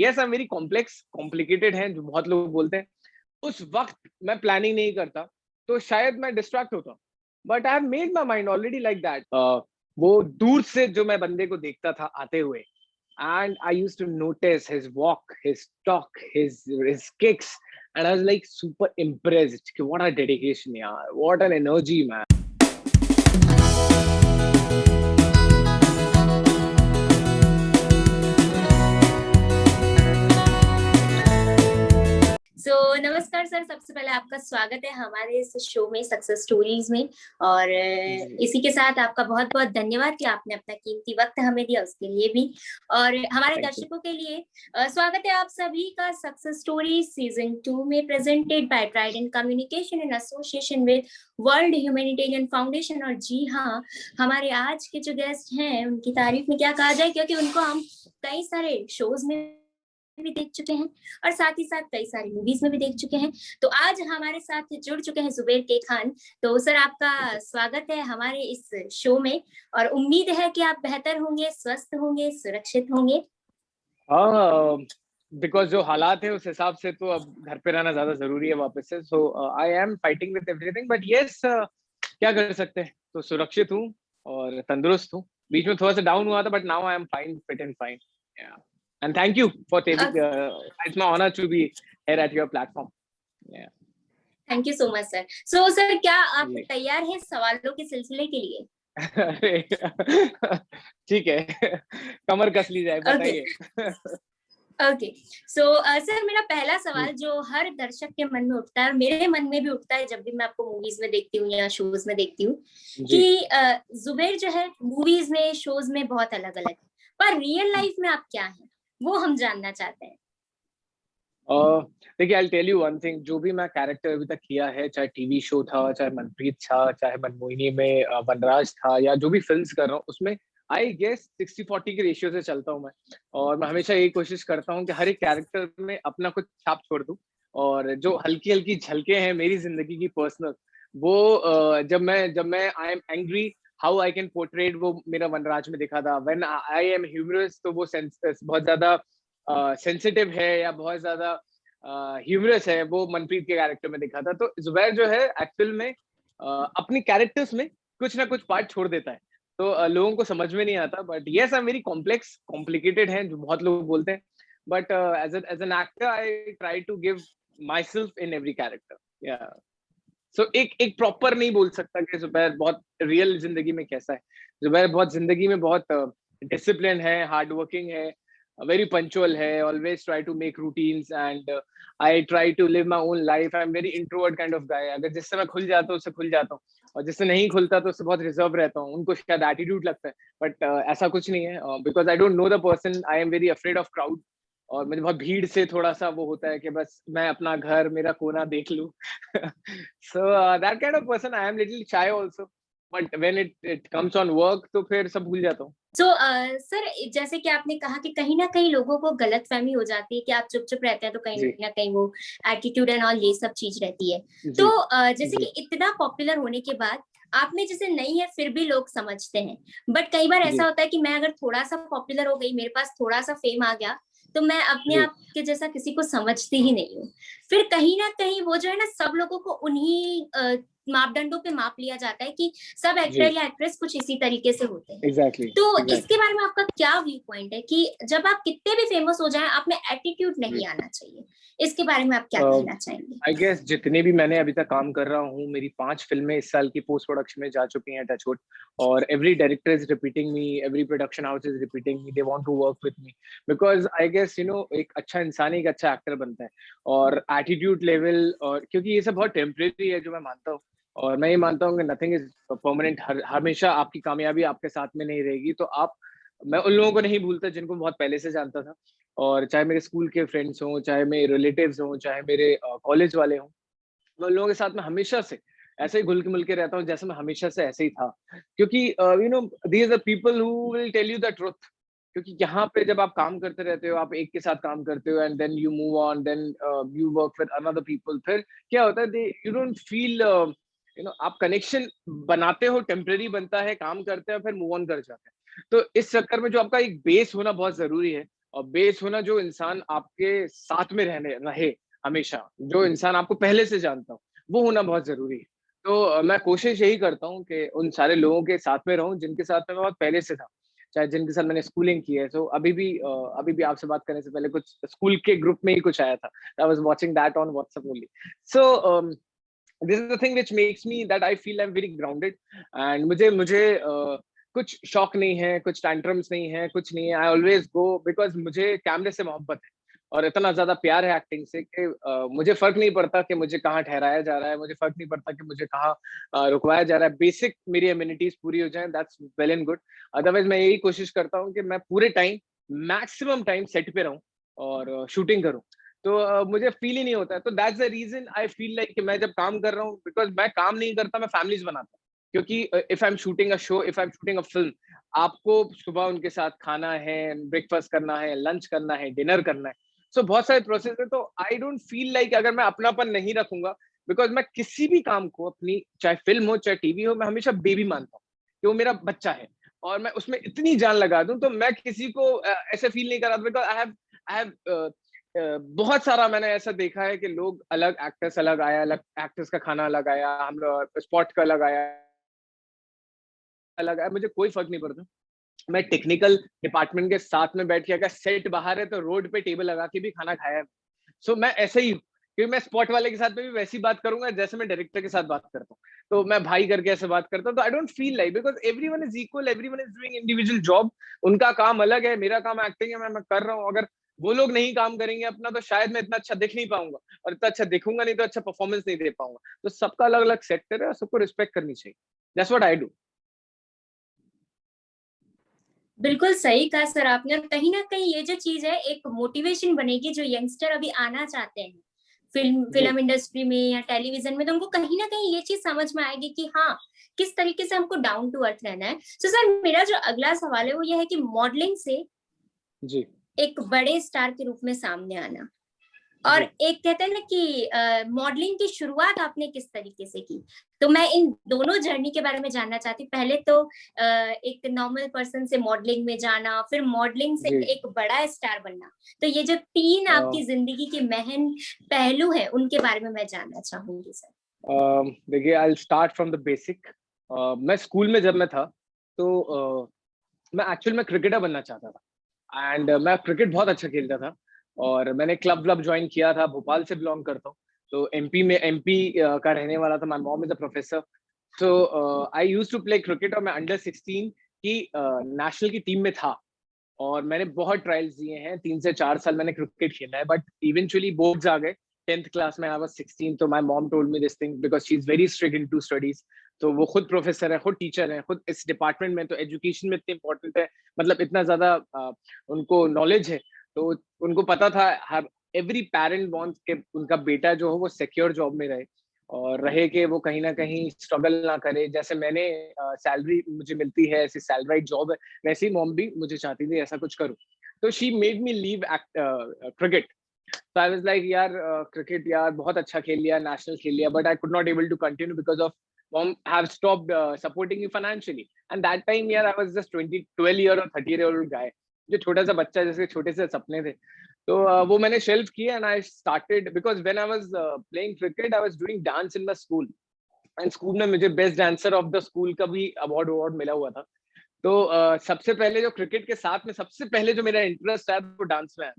Yes I am very complex, complicated है जो बहुत लोग बोलते हैं। उस वक्त मैं प्लानिंग नहीं करता तो शायद मैं डिस्ट्रैक्ट होता, but I have made my mind already like that. वो दूर से जो मैं बंदे को देखता था आते हुए, and I used to notice his walk, his talk, his kicks, and I was like super impressed. What a dedication, yeah! What an energy, man! नमस्कार सर, सबसे पहले आपका स्वागत है हमारे इस शो में, सक्सेस स्टोरीज में। और इसी के साथ आपका बहुत बहुत धन्यवाद कि आपने अपना कीमती वक्त हमें दिया, उसके लिए भी। और हमारे दर्शकों के लिए स्वागत है आप सभी का सक्सेस स्टोरी सीजन 2 में, presented by Trident communication in association with world humanitarian foundation. और जी हाँ, हमारे आज के जो गेस्ट हैं उनकी तारीफ में क्या कहा जाए, क्योंकि उनको हम कई सारे शोज में भी देख चुके हैं और साथ ही साथ कई सारी मूवीज में भी देख चुके हैं। तो आज हमारे साथ जुड़ चुके हैं जुबैर के खान। तो सर, आपका स्वागत है हमारे इस शो में और उम्मीद है कि आप बेहतर होंगे, स्वस्थ होंगे, सुरक्षित होंगे। हाँ, बिकॉज जो हालात है उस हिसाब से तो अब घर पे रहना ज्यादा जरूरी है वापस से। So I am fighting with everything, but yes, क्या कर सकते हैं। तो सुरक्षित हूँ और तंदुरुस्त हूँ। बीच में थोड़ा सा डाउन हुआ था, but now I am fine, fit and fine. And thank you for taking. It's my honor to be here at your platform. Yeah. Thank you so much, sir. So, sir, क्या आप तैयार हैं सवालों के सिलसिले के लिए? ठीक है, कमर कस ली जाए, बताइए। ओके, सो सर, मेरा पहला सवाल जो हर दर्शक के मन में उठता है और मेरे मन में भी उठता है जब भी मैं आपको मूवीज में देखती हूँ या शोज में देखती हूँ, कि जुबैर जो है मूवीज में, शोज में बहुत अलग अलग है, पर रियल लाइफ में आप क्या हैं, वो हम जानना चाहते हैं। देखिए, I tell you one thing. जो भी मैं कैरेक्टर अभी तक किया है, चाहे टीवी शो था, चाहे मनप्रीत था, चाहे मनमोहिनी में वनराज था, या जो भी फिल्म्स कर रहा हूँ उसमें आई गेस 60-40 के रेशियो से चलता हूँ मैं। और मैं हमेशा यही कोशिश करता हूँ कि हर एक कैरेक्टर में अपना कुछ छाप छोड़ दूं। और जो हल्की हल्की झलके हैं मेरी जिंदगी की पर्सनल, वो जब मैं I am angry, how I can portrait, वो मेरा वनराज में दिखा था। व्हेन आई एम ह्यूमरस, तो वो बहुत ज्यादा सेंसिटिव है या बहुत ज्यादा ह्यूमरस है, वो मनप्रीत के कैरेक्टर में दिखा था। तो जुबैर जो है एक्चुअल में अपनी कैरेक्टर्स में कुछ ना कुछ पार्ट छोड़ देता है, तो लोगों को समझ में नहीं आता। But yes I am very complex, complicated है जो बहुत लोग बोलते हैं, but as an actor I try to give myself in every character. या सो एक प्रॉपर नहीं बोल सकता कि जुबैर बहुत रियल जिंदगी में कैसा है। जुबैर बहुत जिंदगी में बहुत डिसिप्लिन है, हार्ड वर्किंग है, very punctual है, always try to make routines, and I try to live my own life. I'm very introvert kind of guy. अगर जिससे मैं खुल जाता हूँ उससे खुल जाता हूँ, और जिससे नहीं खुलता तो उससे बहुत रिजर्व रहता हूँ। उनको शायद एटीट्यूड लगता है, बट ऐसा कुछ नहीं है, because I don't know the person. I am very afraid of crowd, और मुझे बहुत भीड़ से थोड़ा सा वो होता है कि बस मैं अपना घर, मेरा कोना देख लूं। So that kind of person. I am little shy also, but when it comes on work तो फिर सब भूल जाता हूँ। सर, जैसे कि आपने कहा कि कहीं ना कहीं लोगों को गलतफहमी हो जाती है कि आप चुप चुप रहते हैं, तो कहीं ना कहीं वो एटीट्यूड एंड ऑल ये सब चीज रहती है। तो जैसे कि इतना पॉपुलर होने के बाद आप में जैसे नहीं है फिर भी लोग समझते हैं, बट कई बार ऐसा होता है कि मैं अगर थोड़ा सा पॉपुलर हो गई, मेरे पास थोड़ा सा फेम आ गया, तो मैं अपने आप के जैसा किसी को समझती ही नहीं हूँ। फिर कहीं ना कहीं वो जो है ना, सब लोगों को उन्हीं मापदंडों पे माप लिया जाता है कि सब एक्टर या एक्ट्रेस कुछ इसी तरीके से होते हैं। इसके बारे में आपका क्या व्यू पॉइंट है कि जब आप कितने भी फेमस हो जाएं, आप में एटीट्यूड नहीं आना चाहिए? इसके बारे में आप क्या कहना चाहेंगे? आई गेस जितने भी मैंने अभी तक काम कर रहा हूँ, मेरी 5 फिल्में इस साल की पोस्ट प्रोडक्शन में जा चुकी हैं, टचवुड। और every director is repeating me, every production house is repeating me, they want to work with me, because I guess एक अच्छा इंसान एक अच्छा एक्टर बनता है। और एटीट्यूड लेवल, और क्योंकि ये सब बहुत टेम्परेरी है जो मैं मानता हूँ, और मैं ये मानता हूँ कि नथिंग इज परमानेंट। हमेशा आपकी कामयाबी आपके साथ में नहीं रहेगी। तो मैं उन लोगों को नहीं भूलता जिनको बहुत पहले से जानता था, और चाहे मेरे स्कूल के फ्रेंड्स हों, चाहे मेरे रिलेटिव्स हों, चाहे मेरे कॉलेज वाले हों, मैं उन लोगों के साथ में हमेशा से ऐसे ही घुल के मिल के रहता हूँ जैसे मैं हमेशा से ऐसे ही था। क्योंकि these are people who will tell you the truth. क्योंकि यहाँ पे जब आप काम करते रहते हो, आप एक के साथ काम करते हो, and then you move on, then you work with another people, फिर क्या होता है, यू डोंट फील, आप कनेक्शन बनाते हो, टेम्परेरी बनता है, काम करते हैं, फिर मूव ऑन कर जाते हैं। तो इस चक्कर में जो आपका एक बेस होना बहुत जरूरी है, बेस होना जो इंसान आपके साथ में रहने रहे हमेशा, जो इंसान आपको पहले से जानता हो, वो होना बहुत ज़रूरी है। तो मैं कोशिश यही करता हूँ कि उन सारे लोगों के साथ में रहूँ जिनके साथ में मैं बहुत पहले से था, चाहे जिनके साथ मैंने स्कूलिंग की है। तो अभी भी आपसे बात करने से पहले कुछ स्कूल के ग्रुप में ही कुछ आया था। I was watching that on WhatsApp only. So this is the thing which makes me that I feel I am very grounded and मुझे मुझे कुछ शौक नहीं है, कुछ टैंट्रम्स नहीं है, कुछ नहीं है। आई ऑलवेज़ गो बिकॉज़ मुझे कैमरे से मोहब्बत है और इतना ज़्यादा प्यार है एक्टिंग से कि मुझे फ़र्क नहीं पड़ता कि मुझे कहाँ ठहराया जा रहा है, मुझे फ़र्क नहीं पड़ता कि मुझे कहाँ रुकवाया जा रहा है। बेसिक मेरी एमिनिटीज़ पूरी हो जाएँ, that's well and good. Otherwise मैं यही कोशिश करता हूँ कि मैं पूरे टाइम, मैक्सिमम टाइम सेट पे रहूँ और शूटिंग करूँ। तो मुझे फ़ील ही नहीं होता है। तो that's the reason I feel like कि मैं जब काम कर रहा हूँ, बिकॉज़ मैं काम नहीं करता, मैं फैमिलीज़ बनाता हूँ। क्योंकि if I am shooting a show, if I am shooting a film, आपको सुबह उनके साथ खाना है, ब्रेकफ़ास्ट करना है, लंच करना है, डिनर करना है। सो बहुत सारे प्रोसेस है, तो आई डोंट फ़ील लाइक अगर मैं अपनापन नहीं रखूँगा, बिकॉज़ मैं किसी भी काम को अपनी, चाहे फ़िल्म हो, चाहे टीवी हो, मैं हमेशा बेबी मानता हूँ, कि वो मेरा बच्चा है और मैं उसमें इतनी जान लगा दूँ, तो मैं किसी को ऐसे फ़ील नहीं कराता बिकॉज़ आई हैव बहुत सारा मैंने ऐसा देखा है कि लोग अलग एक्टर्स अलग आया, अलग एक्टर्स का खाना अलग आया, हम लोग स्पॉट का अलग आया, मुझे कोई फ़र्क नहीं पड़ता। मैं टेक्निकल डिपार्टमेंट के साथ में बैठ के, अगर सेट बाहर है तो रोड पे टेबल लगा के भी खाना खाया है। सो मैं ऐसे ही हूँ, क्योंकि मैं स्पॉट वाले के साथ में भी वैसी बात करूँगा जैसे मैं डायरेक्टर के साथ बात करता हूँ। तो मैं भाई करके ऐसे बात करता हूँ, तो I don't feel like, because everyone is equal, everyone is doing individual job. उनका काम अलग है, मेरा काम एक्टिंग है, मैं कर रहा हूँ। अगर वो लोग नहीं काम करेंगे अपना, तो शायद मैं इतना अच्छा दिख नहीं पाऊँगा और इतना अच्छा दिखूँगा नहीं तो अच्छा परफॉर्मेंस नहीं दे पाऊँगा। तो सबका अलग-अलग सेक्टर है और सबको रिस्पेक्ट करनी चाहिए। That's what I do. बिल्कुल सही कहा सर आपने। और कहीं न कहीं ये जो चीज़ है एक मोटिवेशन बनेगी जो यंगस्टर अभी आना चाहते हैं, जी। फ़िल्म इंडस्ट्री में या टेलीविज़न में, तो उनको कहीं न कहीं ये चीज़ समझ में आएगी कि हाँ, किस तरीके से हमको डाउन टू अर्थ रहना है। सो सर मेरा जो अगला सवाल है वो ये है कि मॉडलिंग से जी, एक बड़े स्टार के रूप में सामने आना, और जी। एक कहते हैं ना कि मॉडलिंग की शुरुआत आपने किस तरीके से की? तो मैं इन दोनों जर्नी के बारे में जानना चाहती हूँ। पहले तो एक नॉर्मल पर्सन से मॉडलिंग में जाना, फिर मॉडलिंग से जी। एक बड़ा स्टार बनना। तो ये जो 3 अ आपकी ज़िंदगी के महन पहलू हैं, उनके बारे में मैं जानना चाहूँगी सर। देखिए, I will start from the basic. मैं स्कूल में जब मैं था, तो मैं एक्चुअल में क्रिकेटर बनना चाहता था एंड मैं क्रिकेट बहुत अच्छा खेलता था और मैंने क्लब व्लब जॉइन किया था, भोपाल से बिलॉन्ग करता हूँ। तो एमपी का रहने वाला था, my mom is a professor. So I used to play cricket और मैं अंडर 16 की नेशनल की टीम में था और मैंने बहुत ट्रायल्स दिए हैं, 3 से 4 साल मैंने क्रिकेट खेला है, बट इवेंचुअली बोर्ड्स आ गए। 10th क्लास में आई वाज़ 16, तो my mom told me this thing because she is very strict into studies. तो वो खुद प्रोफेसर है, खुद टीचर है, खुद इस डिपार्टमेंट में, तो एजुकेशन में इतनी इम्पोर्टेंट है, मतलब इतना ज़्यादा उनको नॉलेज है। तो उनको पता था, हर एवरी पेरेंट वांट्स कि उनका बेटा जो हो वो सिक्योर जॉब में रहे और रहे कि वो कहीं न कहीं स्ट्रगल ना करे। जैसे मैंने सैलरी मुझे मिलती है, ऐसी सैलराइड जॉब है, वैसे ही मॉम भी मुझे चाहती थी ऐसा कुछ करूँ। तो she made me leave cricket. So I was like, यार क्रिकेट यार बहुत अच्छा खेल लिया, नेशनल खेल लिया, but I could not able to continue because of mom have stopped supporting me financially and that time यार आई वाज़ जस्ट 20 12 ईयर और 30 ईयर ओल्ड गाय, जो छोटा सा बच्चा जिसके छोटे से सपने थे। तो वो मैंने शेल्फ किया and I started because when I was playing cricket I was doing dance in my school and school में मुझे best dancer of the school का भी अवार्ड अवार्ड मिला हुआ था। तो सबसे पहले जो क्रिकेट के साथ में सबसे पहले जो मेरा इंटरेस्ट है वो डांस में है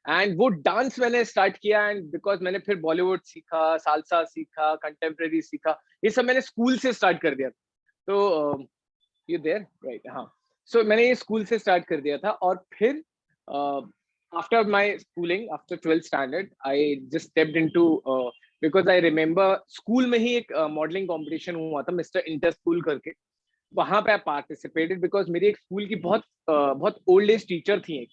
एंड वो डांस मैंने स्टार्ट किया एंड बिकॉज़ मैंने फिर बॉलीवुड सीखा, साल्सा सीखा, कंटेम्परेरी सीखा, ये सब मैंने स्कूल से स्टार्ट कर दिया। तो यू देयर? राइट, हाँ। सो मैंने ये स्कूल से स्टार्ट कर दिया था और फिर after my schooling, after 12th standard, I just stepped into because I remember school में ही एक मॉडलिंग कॉम्पिटिशन हुआ था मिस्टर इंटर स्कूल करके। वहाँ पे आई पार्टिसिपेटेड बिकॉज़ मेरी एक स्कूल की बहुत ओल्ड एज टीचर थी एक,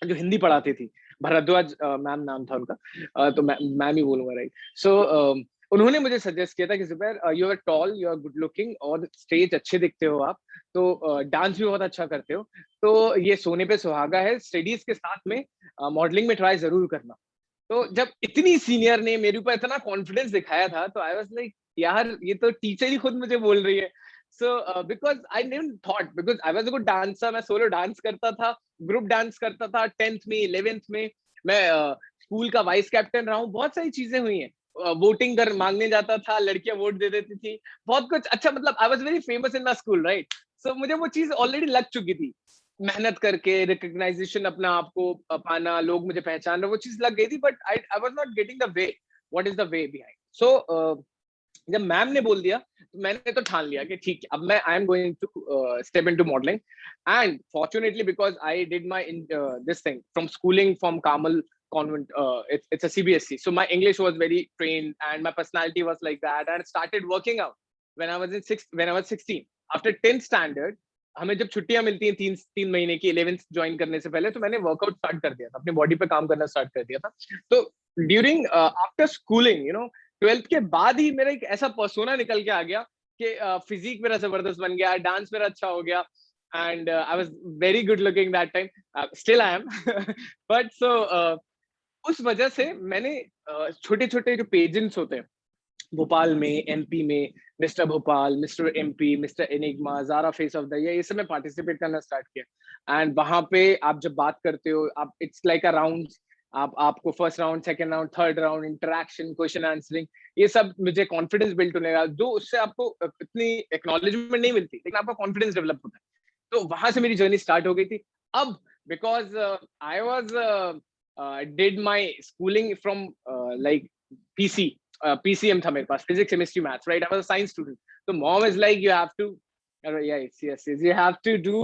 जो हिंदी पढ़ाती थी, भारद्वाज मैम नाम था उनका। तो मैम ही बोलूँगा, राइट। सो उन्होंने मुझे सजेस्ट किया था कि Zubair, you are tall, you are good looking और स्टेज अच्छे दिखते हो आप, तो डांस भी बहुत अच्छा करते हो, तो ये सोने पे सुहागा है, स्टडीज़ के साथ में मॉडलिंग में ट्राई ज़रूर करना। तो जब इतनी सीनियर ने मेरे ऊपर इतना कॉन्फिडेंस दिखाया था, तो आई वाज़ लाइक, यार ये तो टीचर ही खुद मुझे बोल रही है। So because I didn't thought, because I was a good dancer, मैं solo dance करता था, group dance करता था, 10th में 11th में मैं स्कूल का वाइस कैप्टन रहा हूँ, बहुत सारी चीजें हुई हैं, वोटिंग कर मांगने जाता था, लड़कियां वोट दे देती थी, बहुत कुछ अच्छा, मतलब I was very famous in my school, right? So मुझे वो चीज ऑलरेडी लग चुकी थी, मेहनत करके रिकग्नाइजेशन अपना आपको पाना, लोग मुझे पहचान रहे, वो चीज लग गई थी, but I was not getting the way, what is the way behind. So जब मैम ने बोल दिया तो मैंने तो ठान लिया कि ठीक है, अब मैं I am going to step into modelling. And fortunately because I did my this thing from schooling from Carmel convent, it's a CBSE, so my English was very trained and my personality was like that, and I started working out when I was 16 after 10th standard। हमें जब छुट्टियां मिलती हैं 3 महीने की 11th join करने से पहले, तो मैंने वर्कआउट स्टार्ट कर दिया था, अपनी बॉडी पे काम करना स्टार्ट कर दिया था। तो during after schooling, you know, 12th के बाद ही मेरा एक ऐसा पर्सोना निकल के आ गया कि फिजिक मेरा जबरदस्त बन गया, डांस मेरा अच्छा हो गया, and I was very good looking that time, still I am. But so उस वजह से मैंने छोटे छोटे जो पेजेंट्स होते हैं भोपाल में, एमपी में, mister Bhopal, mister MP, mister enigma, Zara face of the year, ये सब में पार्टिसिपेट करना स्टार्ट किया। एंड वहां पे आप जब बात करते हो, आप इट्स लाइक अ राउंड, आपको first round, second round, third round, interaction, question answering, ये सब मुझे कॉन्फिडेंस बिल्ड होने लगा, जो उससे आपको इतनी एक्नॉलेजमेंट नहीं मिलती, लेकिन आपका कॉन्फिडेंस डेवलप होता है। तो वहां से मेरी जर्नी स्टार्ट हो गई थी। अब because I was did my schooling from like PC, PCM था मेरे पास, physics chemistry maths, right? I was a science student. तो mom is like you have to, yes, you have to do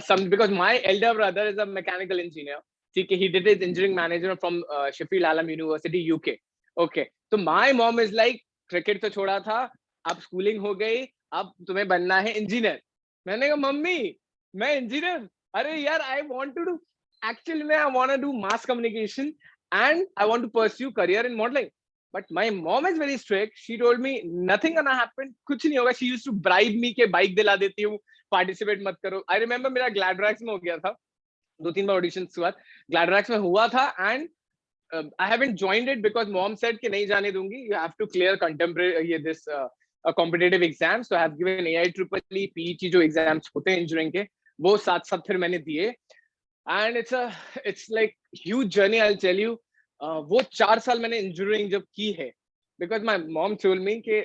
some, because my elder brother is a mechanical engineer, ठीक है, he did his engineering management from Sheffield Hallam University, UK, okay। तो my mom is like, cricket तो छोड़ा था, अब schooling हो गई, अब तुम्हें बनना है इंजीनियर। मैंने कहा मम्मी मैं इंजीनियर, अरे यार I want to do, actually मैं I want to do mass communication and I want to pursue career in modelling. But my mom is very strict. She told me nothing gonna happen. कुछ नहीं होगा. She used to bribe me के bike दिला देती हूँ, participate मत करो. I remember मेरा ग्लैडरैक्स में हो गया था, 2-3 बार ऑडिशन के बाद ग्लैडरैक्स में हुआ था, and I haven't joined it because mom said कि नहीं जाने दूंगी. You have to clear contemporary ये this competitive exams. So I have given AIEEE, PET जो exams होते हैं engineering के, वो साथ फिर मैंने दिए, and it's like huge journey, I'll tell you। वो 4 साल मैंने इंजीनियरिंग जब की है, because my mom told me कि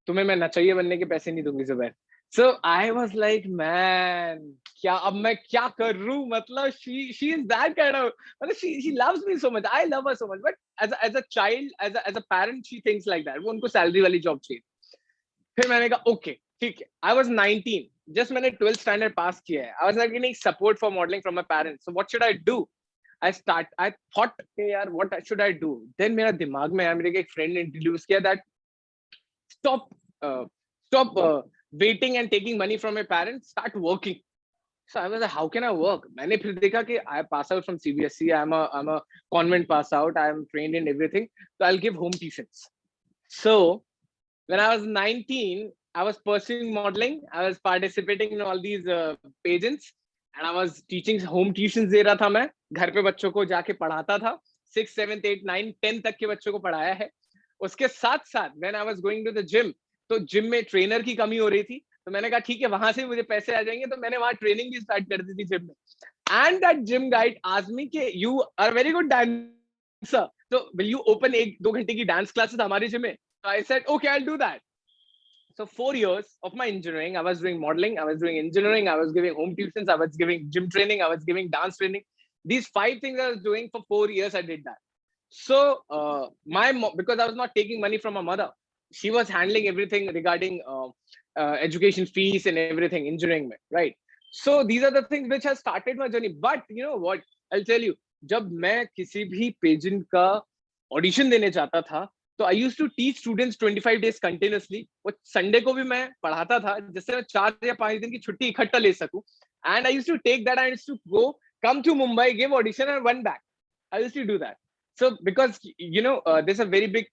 तुम्हें मैं नचैया बनने के पैसे नहीं दूंगी Zubair. So I was like man, क्या अब मैं क्या करूं, मतलब she is that kind of, मतलब she loves me so much, I love her so much, but as a child, as a parent she thinks like that, वो उनको salary वाली जॉब चाहिए। फिर मैंने कहा ओके ठीक है, आई वाज 19, जस्ट मैंने 12th स्टैंडर्ड पास किया है, आई was like need support for modelling from my parents, so what should I do? I thought यार what should I do? Then मेरा दिमाग में आया, मेरे एक फ्रेंड ने इंट्रोड्यूस किया that stop uh, stop waiting and taking money from your parents, start working। So I was like, how can I work? मैंने फिर देखा कि I pass out from CBSE, I'm a convent pass out, I'm trained in everything, so I'll give home tuitions। So when I was 19, I was pursuing modeling, I was participating in all these pageants, and I was teaching home tuitions दे रहा था, मैं घर पे बच्चों को जाके पढ़ाता था, 6, 7, 8, 9, 10 तक के बच्चों को पढ़ाया है। उसके साथ साथ when I was going to the gym, तो जिम में ट्रेनर की कमी हो रही थी, तो मैंने कहा ठीक है वहां से मुझे पैसे आ जाएंगे, तो मैंने वहां ट्रेनिंग भी स्टार्ट कर दी थी जिम में। And that gym guide asked me कि you are very good dancer, तो विल यू ओपन 1-2 घंटे की डांस क्लासेस हमारे जिम में? So I said, okay, I'll do that। So 4 years of my engineering, I was doing modeling, I was doing engineering, I was giving home tuitions, I was giving gym training, I was giving dance training. These 5 things I was doing for 4 years, I did that। So because I was not taking money from my mother, she was handling everything regarding education fees and everything, engineering में, right? So these are the things which has started my journey। But you know what, I'll tell you, जब मैं किसी भी pageant का audition देने जाता था, तो I use to teach students 25 days continuously. वो संडे को भी मैं पढ़ाता था, जिससे मैं 4 या 5 दिन की छुट्टी इकट्ठा ले सकूं। And I use to take that, I use to go come to Mumbai, give audition and won back. I use to do that. So because you know there is a very big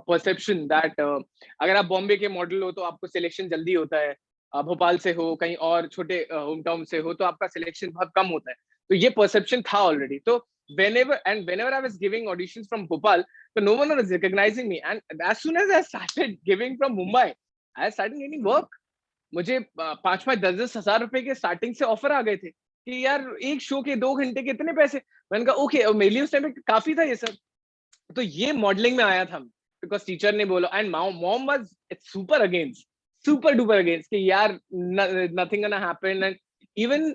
perception that अगर आप बॉम्बे के model हो तो आपको selection जल्दी होता है, भोपाल से हो, कहीं और छोटे होम टाउन से हो तो आपका सिलेक्शन बहुत कम होता है। तो ये परसेप्शन था ऑलरेडी। तो whenever I was giving auditions from Bhopal, so no one was recognizing me, and as soon as I started giving from Mumbai, I started getting work, मुझे 5-5, 10-10 हज़ार रुपए के स्टार्टिंग से ऑफर आ गए थे कि यार एक शो के 2 घंटे के इतने पैसे। मैंने कहा ओके, और मेरे लिए उस टाइम पे काफी था ये सब। तो ये मॉडलिंग में आया था बिकॉज टीचर ने बोला, and mom was super against, super duper against कि यार nothing gonna happen. And even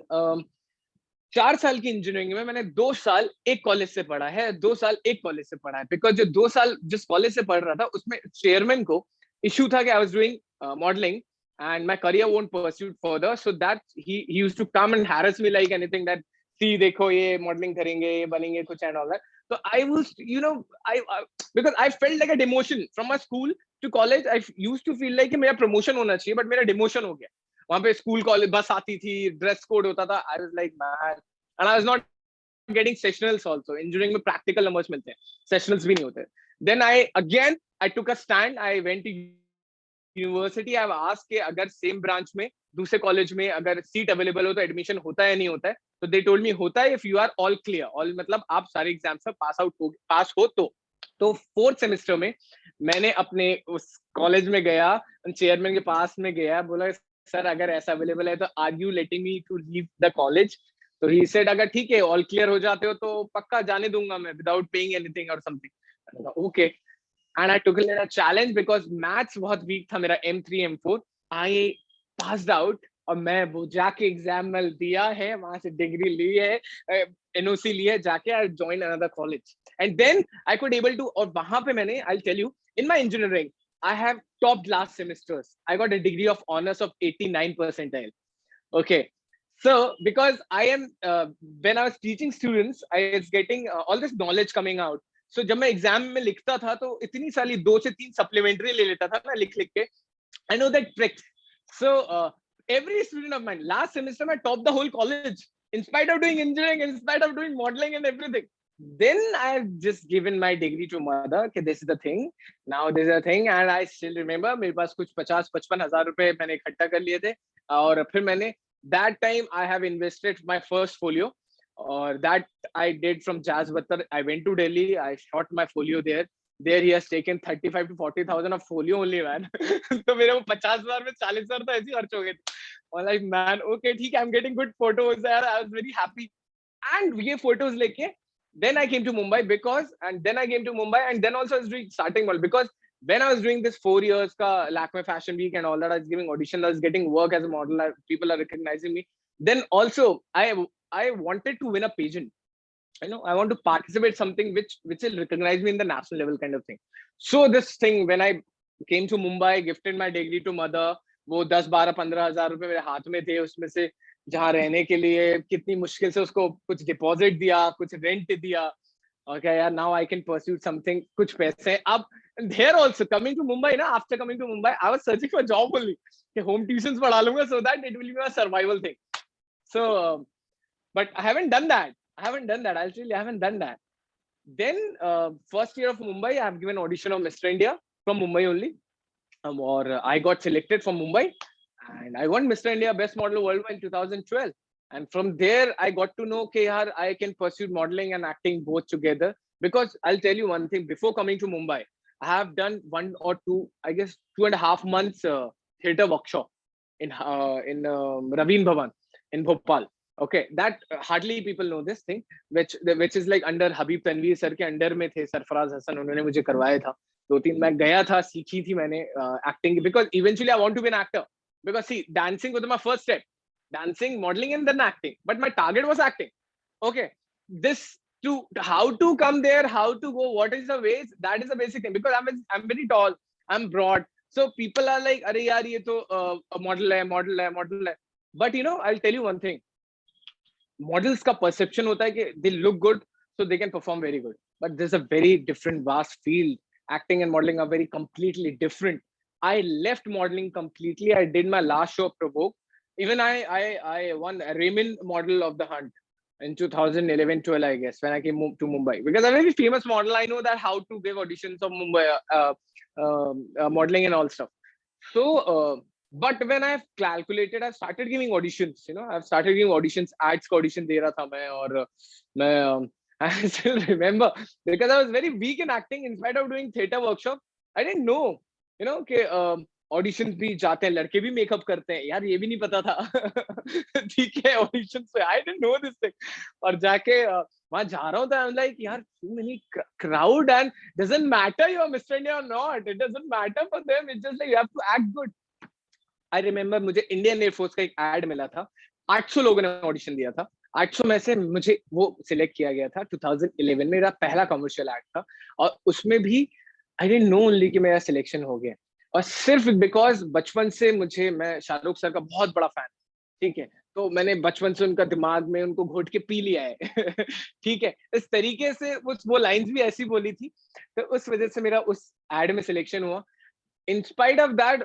4 साल की इंजीनियरिंग में मैंने 2 साल एक कॉलेज से पढ़ा है, 2 साल एक कॉलेज से पढ़ा है, बिकॉज जो 2 साल जिस कॉलेज से पढ़ रहा था उसमें चेयरमैन को इशू था कि आई was doing modelling and my career won't pursue further, so that he used to come and harass me like anything, that see देखो ये मॉडलिंग करेंगे, ये बनेंगे कुछ and all that. So I was, I because I felt like a demotion from my school to college. I used to feel like कि मेरा promotion होना चाहिए, but मेरा demotion हो गया। वहां पे स्कूल कॉलेज बस आती थी, ड्रेस कोड होता था, I was like man, and I was not getting sessionals also. Engineering में प्रैक्टिकल नंबर्स मिलते हैं, सेशनल्स भी नहीं होते। Then I took a stand, I went to university, I asked कि अगर सेम ब्रांच में दूसरे कॉलेज में अगर सीट अवेलेबल हो तो एडमिशन होता है या नहीं होता है। तो दे टोल्ड मी होता है if you are all clear, all मतलब आप सारे एग्जाम्स में पास हो तो 4th सेमेस्टर में मैंने अपने उस कॉलेज में गया, चेयरमैन के पास में गया, बोला सर अगर ऐसा अवेलेबल है तो are you letting me to leave the college? तो ही सेड अगर ठीक है ऑल क्लियर हो जाते हो तो पक्का जाने दूंगा मैं विदाउट पेइंग एनीथिंग और something. Okay, and I took it a challenge because maths बहुत वीक था मेरा, M3 M4। I passed out, और मैं वो जाके एग्जाम में दिया है, वहां से डिग्री ली है, NOC ली है, जाके I join another college and then I could able to. और वहां पे मैंने, I tell you, in my engineering I have top last semesters, I got a degree of honours of 89 percentile. Okay, so because I am when I was teaching students, I was getting all this knowledge coming out. So जब मैं exam में लिखता था तो इतनी सारी 2 से 3 supplementary ले लेता था मैं लिख लिख के। I know that trick. So every student of mine last semester I topped the whole college in spite of doing engineering, in spite of doing modeling and everything. Then I've just given my degree to mother कि this is the thing, now this is the thing, and I still remember मेरे पास कुछ 50-55 हज़ार रुपए मैंने इकट्ठा कर लिए थे, और फिर मैंने that time I have invested my first folio, or that I did from Jazz Battar. I went to Delhi, I shot my folio there. There he has taken 35 to 40,000 of folio only, man. तो मेरे वो 50,000 में 40,000 तो ऐसे ही खर्च हो गए। और like man, okay, ठीक है, I'm getting good photos there. I was very happy. And ये photos लेके, then I came to Mumbai and then also I was doing starting model because when I was doing this 4 years ka Lakme Fashion Week and all that, I was giving audition, I was getting work as a model, people are recognizing me. Then also I wanted to win a pageant. I want to participate something which will recognize me in the national level kind of thing. So this thing, when I came to Mumbai, gifted my degree to mother, वो 10-12-15 हज़ार रुपए मेरे हाथ में थे, उसमें से जहाँ रहने के लिए कितनी मुश्किल से उसको कुछ डिपॉजिट दिया, कुछ रेंट दिया, और क्या यार, now I can pursue something, कुछ पैसे अब। there also coming to Mumbai ना, after coming to Mumbai I was searching for job only कि home tuitions पढ़ा लूंगा so that it will be my survival thing. So but I haven't done that. I'll tell you, I haven't done that. Then first year of Mumbai, I have given audition of Mr. India from Mumbai only, or I got selected from Mumbai, and I won Mr. India Best Model Worldwide in 2012. And from there, I got to know कि यार I can pursue modeling and acting both together. Because I'll tell you one thing, before coming to Mumbai, I have done 1 or 2, I guess 2.5 months theater workshop in Raveen Bhavan in Bhopal. Okay, that hardly people know this thing, which is like under Habib Tanveer sir के under में थे, सरफराज हसन, उन्होंने मुझे करवाया था 2-3। मैं गया था, सीखी थी मैंने acting, because eventually I want to be an actor. Because see, dancing was my first step, dancing, modeling, and then acting. But my target was acting. Okay, this to how to come there, how to go, what is the ways, that is the basic thing. Because I'm very tall, I'm broad, so people are like, अरे यार ये तो model है. But I'll tell you one thing. Models का perception होता है कि they look good, so they can perform very good. But there's a very different, vast field. Acting and modeling are very completely different. I left modeling completely. I did my last show, Provoke. Even I won a Raymond Model of the Hunt in 2011-12, I guess, when I came to Mumbai. Because I'm a very famous model. I know that how to give auditions of Mumbai, modeling and all stuff. So, but when I've calculated, I've started giving auditions. I've started giving auditions. Ads का audition दे रहा था मैं, और मैं I still remember because I was very weak in acting. In spite of doing theater workshop, I didn't know, कि audition भी जाते हैं, लड़के भी मेकअप करते हैं, यार ये भी नहीं पता था। ठीक है, ऑडिशन से I didn't know this thing. और जाके वहां जा रहा हूँ तो आई एम लाइक यार too many crowd and doesn't matter you're Mr. India or not, it doesn't matter for them, it's just like you have to act good. I remember मुझे Indian air force का एक add मिला था, 800 लोगों ने audition दिया था, 800 में से मुझे वो सिलेक्ट किया गया था। 2011 मेरा पहला कमर्शियल एड था, और उसमें भी आई डिडंट नो ओनली कि मेरा सिलेक्शन हो गया, और सिर्फ बिकॉज बचपन से मैं शाहरुख सर का बहुत बड़ा फैन, ठीक है, तो मैंने बचपन से उनका दिमाग में उनको घोट के पी लिया है। ठीक है, इस तरीके से वो लाइंस भी ऐसी बोली थी, तो उस वजह से मेरा उस एड में सिलेक्शन हुआ। इन स्पाइट ऑफ दैट,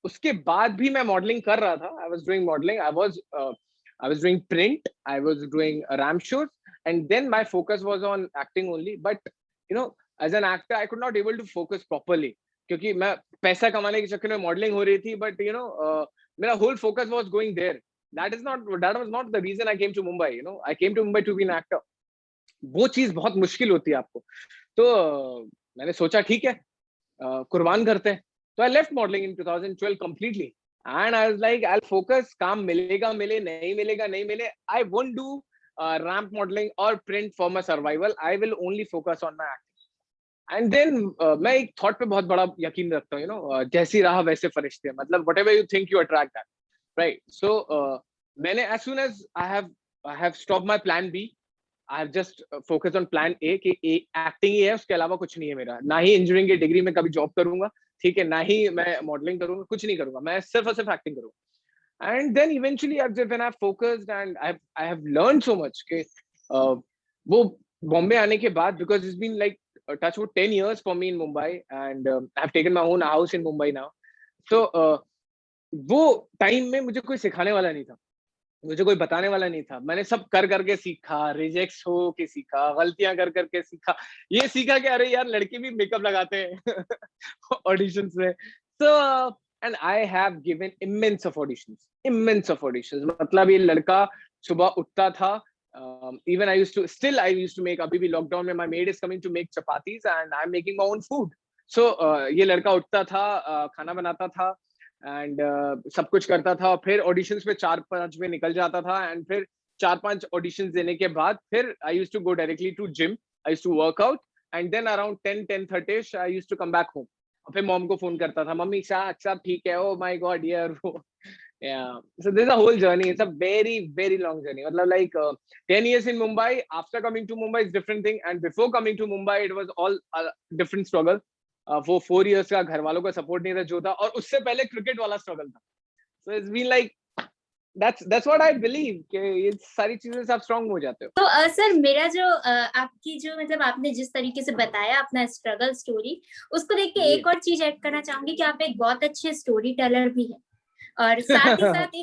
उसके बाद भी मैं मॉडलिंग कर रहा था। I was doing modelling, I was doing print, I was doing ramp shows, and then my focus was on acting only. But you know, as an actor I could not able to focus properly, क्योंकि मैं पैसा कमाने के चक्कर में modelling हो रही थी, बट यू नो मेरा whole focus was going there. that was not the reason I came to Mumbai. You know, I came to Mumbai to be an actor. वो चीज बहुत मुश्किल होती है आपको, तो मैंने सोचा ठीक है, कुर्बान करते हैं। तो I left modelling in 2012 completely, and I was like I'll focus, काम मिलेगा मिले, नहीं मिलेगा नहीं मिले, I won't do ramp modeling or print for my survival. I will only focus on my acting. And then मैं एक थॉट पे बहुत बड़ा यकीन रखता हूँ, यू नो, जैसी राह वैसे फरिश्ते, मतलब whatever you think you attract that, right? So मैंने as soon as I have stopped my plan B, I have just focus on plan A कि एक्टिंग ही है, उसके अलावा कुछ नहीं है मेरा। ना ही इंजीनियरिंग की डिग्री में कभी जॉब करूंगा, ठीक है, ना ही मैं मॉडलिंग करूंगा, कुछ नहीं करूंगा, मैं सिर्फ और सिर्फ एक्टिंग करूंगा। And then eventually when I focused and I have learned so much कि वो बॉम्बे आने के बाद, because it's been like touch wood 10 years for me in Mumbai, and I have taken my own house in Mumbai now. So वो time में मुझे कोई सिखाने वाला नहीं था, मुझे कोई बताने वाला नहीं था, मैंने सब कर करके सीखा, रिजेक्ट्स हो के सीखा, गलतियां कर करके सीखा, ये सीखा कि अरे यार लड़के भी मेकअप लगाते हैं ऑडिशंस में। So and I have given immense of auditions, मतलब ये लड़का सुबह उठता था, even I used to make, अभी भी लॉकडाउन में my maid is coming to make chapatis and I am making my own food. So ये लड़का उठता था, खाना बनाता था, एंड सब कुछ करता था, और फिर ऑडिशंस पे 4-5 में निकल जाता था, एंड फिर 4-5 ऑडिशंस देने के बाद फिर I used to go directly to gym, I used to work out, and then around 10-10:30 I used to come back home. और फिर मॉम को फोन करता था, मम्मी सब ठीक है, ओ माय गॉड यार वो yeah, so this is a whole journey, it's a very long journey, मतलब like 10 years in Mumbai, after coming to Mumbai is different thing, and before coming to Mumbai it was all a different struggle। वो 4 years का घर वालों का support नहीं था जो था, और उससे पहले क्रिकेट वाला स्ट्रगल था। So it's been like that's what I believe कि ये सारी चीजें से आप स्ट्रांग हो जाते हो। तो सर मेरा जो आपकी जो मतलब आपने जिस तरीके से बताया अपना स्ट्रगल स्टोरी, उसको देख के एक और चीज ऐड करना चाहूंगी कि आप एक बहुत अच्छे स्टोरी टेलर भी हैं, और साथ ही साथ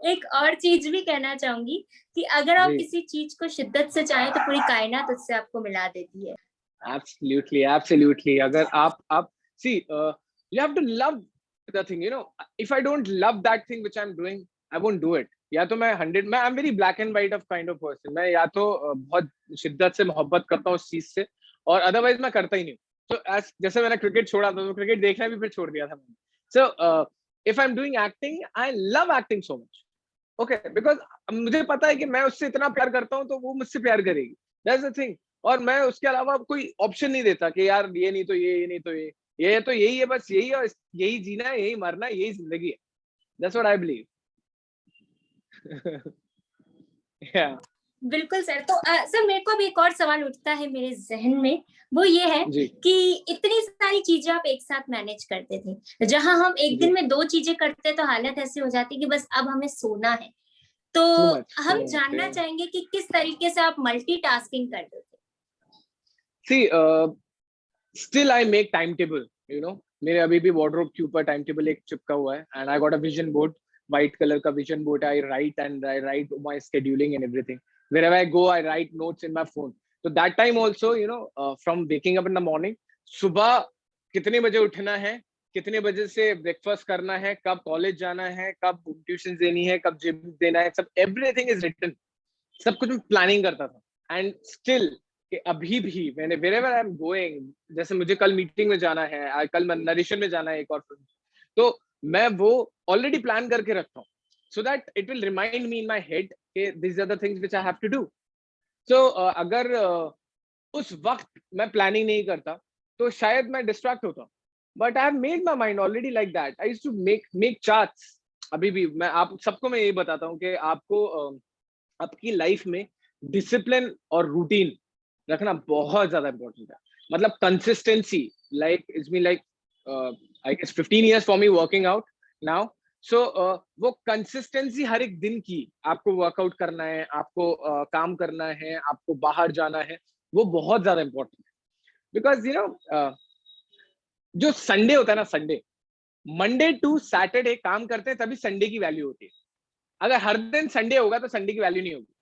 एक और चीज भी कहना चाहूंगी कि अगर आप किसी चीज को शिद्दत से चाहें तो पूरी कायनात उससे आपको मिला देती है। Absolutely. अगर आप see, you have to love the thing, you know, if I don't love that thing which I'm doing, I won't do it। या तो मैं I'm very black and white of kind of person, मैं या तो बहुत शिद्दत से मोहब्बत करता हूँ उस चीज से, और अदरवाइज मैं करता ही नहीं। तो जैसे मैंने क्रिकेट छोड़ा था, तो क्रिकेट देखना भी फिर छोड़ दिया था मैंने। सो if I'm doing acting, I love acting so much, okay, because मुझे पता है कि मैं उससे इतना प्यार करता हूँ तो वो मुझसे प्यार करेगी, that's the thing। और मैं उसके अलावा कोई ऑप्शन नहीं देता कि यार ये नहीं तो ये नहीं तो ये तो यही है, बस यही है, यही जीना है, यही मरना है, यही जिंदगी है। That's what I believe। yeah। बिल्कुल सर। तो सर मेरे को भी एक और सवाल उठता है मेरे जहन में, वो ये है कि इतनी सारी चीजें आप एक साथ मैनेज करते थे, जहां हम एक दिन में 2 चीजें करते तो हालत ऐसी हो जाती कि बस अब हमें सोना है। तो हम जानना चाहेंगे कि किस तरीके से आप मल्टीटास्किंग करते थे। See, still I make timetable, you know, मेरे अभी भी वार्डरोब के ऊपर टाइम टेबल एक चिपका हुआ है, and I got a vision board, white color का vision board, I write my scheduling and everything। Wherever I go, I write notes in my phone। So that time also, you know, from waking up in the morning, सुबह कितने बजे उठना है, कितने बजे से breakfast करना है, कब कॉलेज जाना है, कब ट्यूशन देनी है, कब जिम देना है, सब एवरीथिंग इज रिटन, सब कुछ मैं प्लानिंग करता था। एंड स्टिल कि अभी भी मैंने wherever I'm going, जैसे मुझे कल मीटिंग में जाना है, कल नरेशन में जाना है एक और फिल्म, तो मैं वो ऑलरेडी प्लान करके रखता हूँ, so that it will remind me in my head कि these are the things which I have to do. So अगर उस वक्त मैं प्लानिंग नहीं करता तो शायद मैं डिस्ट्रैक्ट होता, but I have made my mind already like that. I used to make charts. अभी भी मैं आप सबको मैं यही बताता हूँ कि आपको आपकी लाइफ में डिसिप्लिन और रूटीन रखना बहुत ज्यादा इंपॉर्टेंट है. मतलब consistency, like it's mean like I guess 15 years for me working out now. So वो कंसिस्टेंसी हर एक दिन की, आपको वर्कआउट करना है, आपको काम करना है, आपको बाहर जाना है, वो बहुत ज्यादा इंपॉर्टेंट है. बिकॉज यू नो जो संडे होता है ना, संडे, मंडे टू सैटरडे काम करते हैं तभी संडे की वैल्यू होती है. अगर हर दिन संडे होगा तो संडे की वैल्यू नहीं होगी.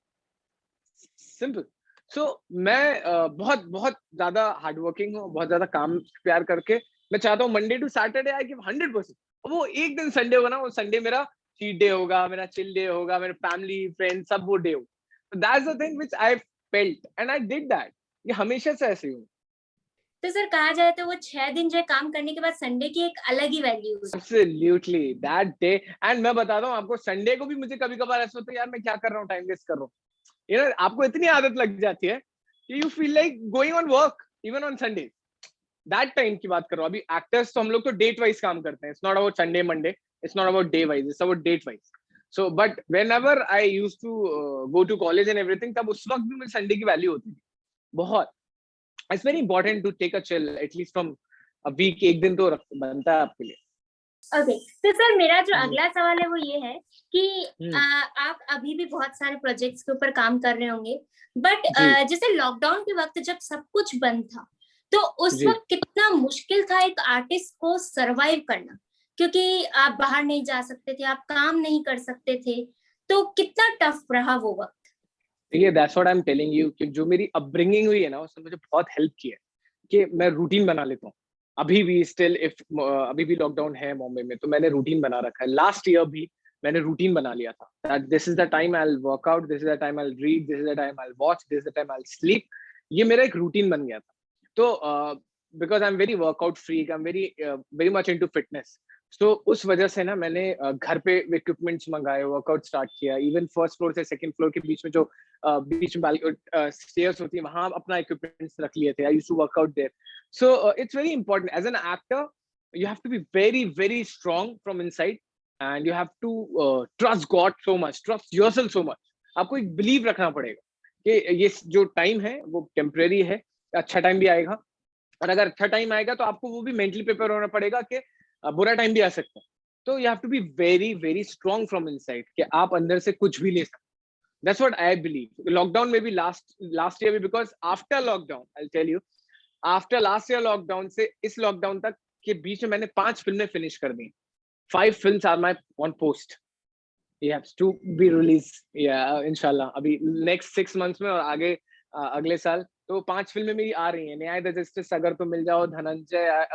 सिंपल. सो मैं बहुत बहुत ज्यादा हार्ड वर्किंग हूँ, बहुत ज्यादा काम प्यार करके मैं चाहता हूँ Monday to Saturday I give 100%. वो एक दिन संडे होगा ना, वो संडे मेरा चीट डे होगा, मेरा चिल डे होगा, मेरे फैमिली फ्रेंड सब वो डे होगा. That's the thing which I felt and I did that. ये हमेशा से ऐसे हूँ. तो सर कहा जाए तो वो 6 दिन जो है काम करने के बाद संडे की एक अलग ही वैल्यू है. Absolutely, that day. एंड मैं बताता हूँ आपको, संडे को भी मुझे कभी कभार ऐसा होता है, यार मैं क्या कर रहा हूँ, टाइम वेस्ट कर रहा हूँ. यू नो, आपको इतनी आदत लग जाती है कि you feel like going on work even on Sunday. That time की बात करो. अभी एक्टर्स तो हम लोग तो डेट वाइज काम करते हैं. It's not about Sunday Monday, it's not about day wise, it's about date wise. So but whenever I use to go to college and everything, तब उस वक्त भी मुझे संडे की वैल्यू होती थी बहुत. It's very important to take a chill at least from a week. एक दिन तो बनता है आपके लिए. ओके, तो सर मेरा जो अगला सवाल है वो ये है कि आप अभी भी बहुत सारे प्रोजेक्ट्स के ऊपर काम कर रहे होंगे, बट जैसे लॉकडाउन के वक्त जब सब कुछ बंद था, तो उस वक्त कितना मुश्किल था एक आर्टिस्ट को सरवाइव करना, क्योंकि आप बाहर नहीं जा सकते थे, आप काम नहीं कर सकते थे, तो कितना टफ रहा वो वक्त? ये that's what I am telling you कि जो मेरी अपब्रिंगिंग हुई है ना, उसने मुझे बहुत हेल्प किया है कि मैं रूटीन बना लेता हूँ. अभी भी स्टिल इफ अभी भी लॉकडाउन है बॉम्बे में, तो मैंने रूटीन बना रखा है. लास्ट ईयर भी मैंने रूटीन बना लिया था that this is the time I will work out, this is the time I will read, this is the time I will watch, this is the time I will sleep. ये मेरा एक routine बन गया था. तो because I am very workout freak, I am very much into fitness. तो उस वजह से ना मैंने घर पे इक्विपमेंट्स मंगाए, वर्कआउट स्टार्ट किया. इवन फर्स्ट फ्लोर से सेकंड फ्लोर के बीच में जो बीच में स्टेयर्स होती है, वहां अपना इक्विपमेंट्स रख लिए थे. I used to work out there. So it's very important as an actor. You have to be very, very strong from inside, and you have to trust God so much, trust yourself so much. आपको एक belief रखना पड़ेगा कि ये जो time है वो temporary है, अच्छा टाइम भी आएगा. और अगर अच्छा टाइम आएगा तो आपको वो भी मेंटली प्रिपेयर होना पड़ेगा कि बुरा टाइम भी आ सकता है. तो you have to be very very strong from inside कि आप अंदर से कुछ भी ले सकते. That's what I believe. Lockdown में भी last year भी, because after lockdown, I'll tell you, after last year lockdown से इस लॉकडाउन तक के बीच में मैंने 5 फिल्में फिनिश कर दी. 5 films are my on post. ये हैव्स टू बी रिलीज इंशाल्लाह अभी नेक्स्ट 6 मंथ्स में, और आगे अगले साल तो 5 फिल्में मेरी आ रही हैं. न्याय द जस्टिस, अगर तो मिल जाओ, धनंजय,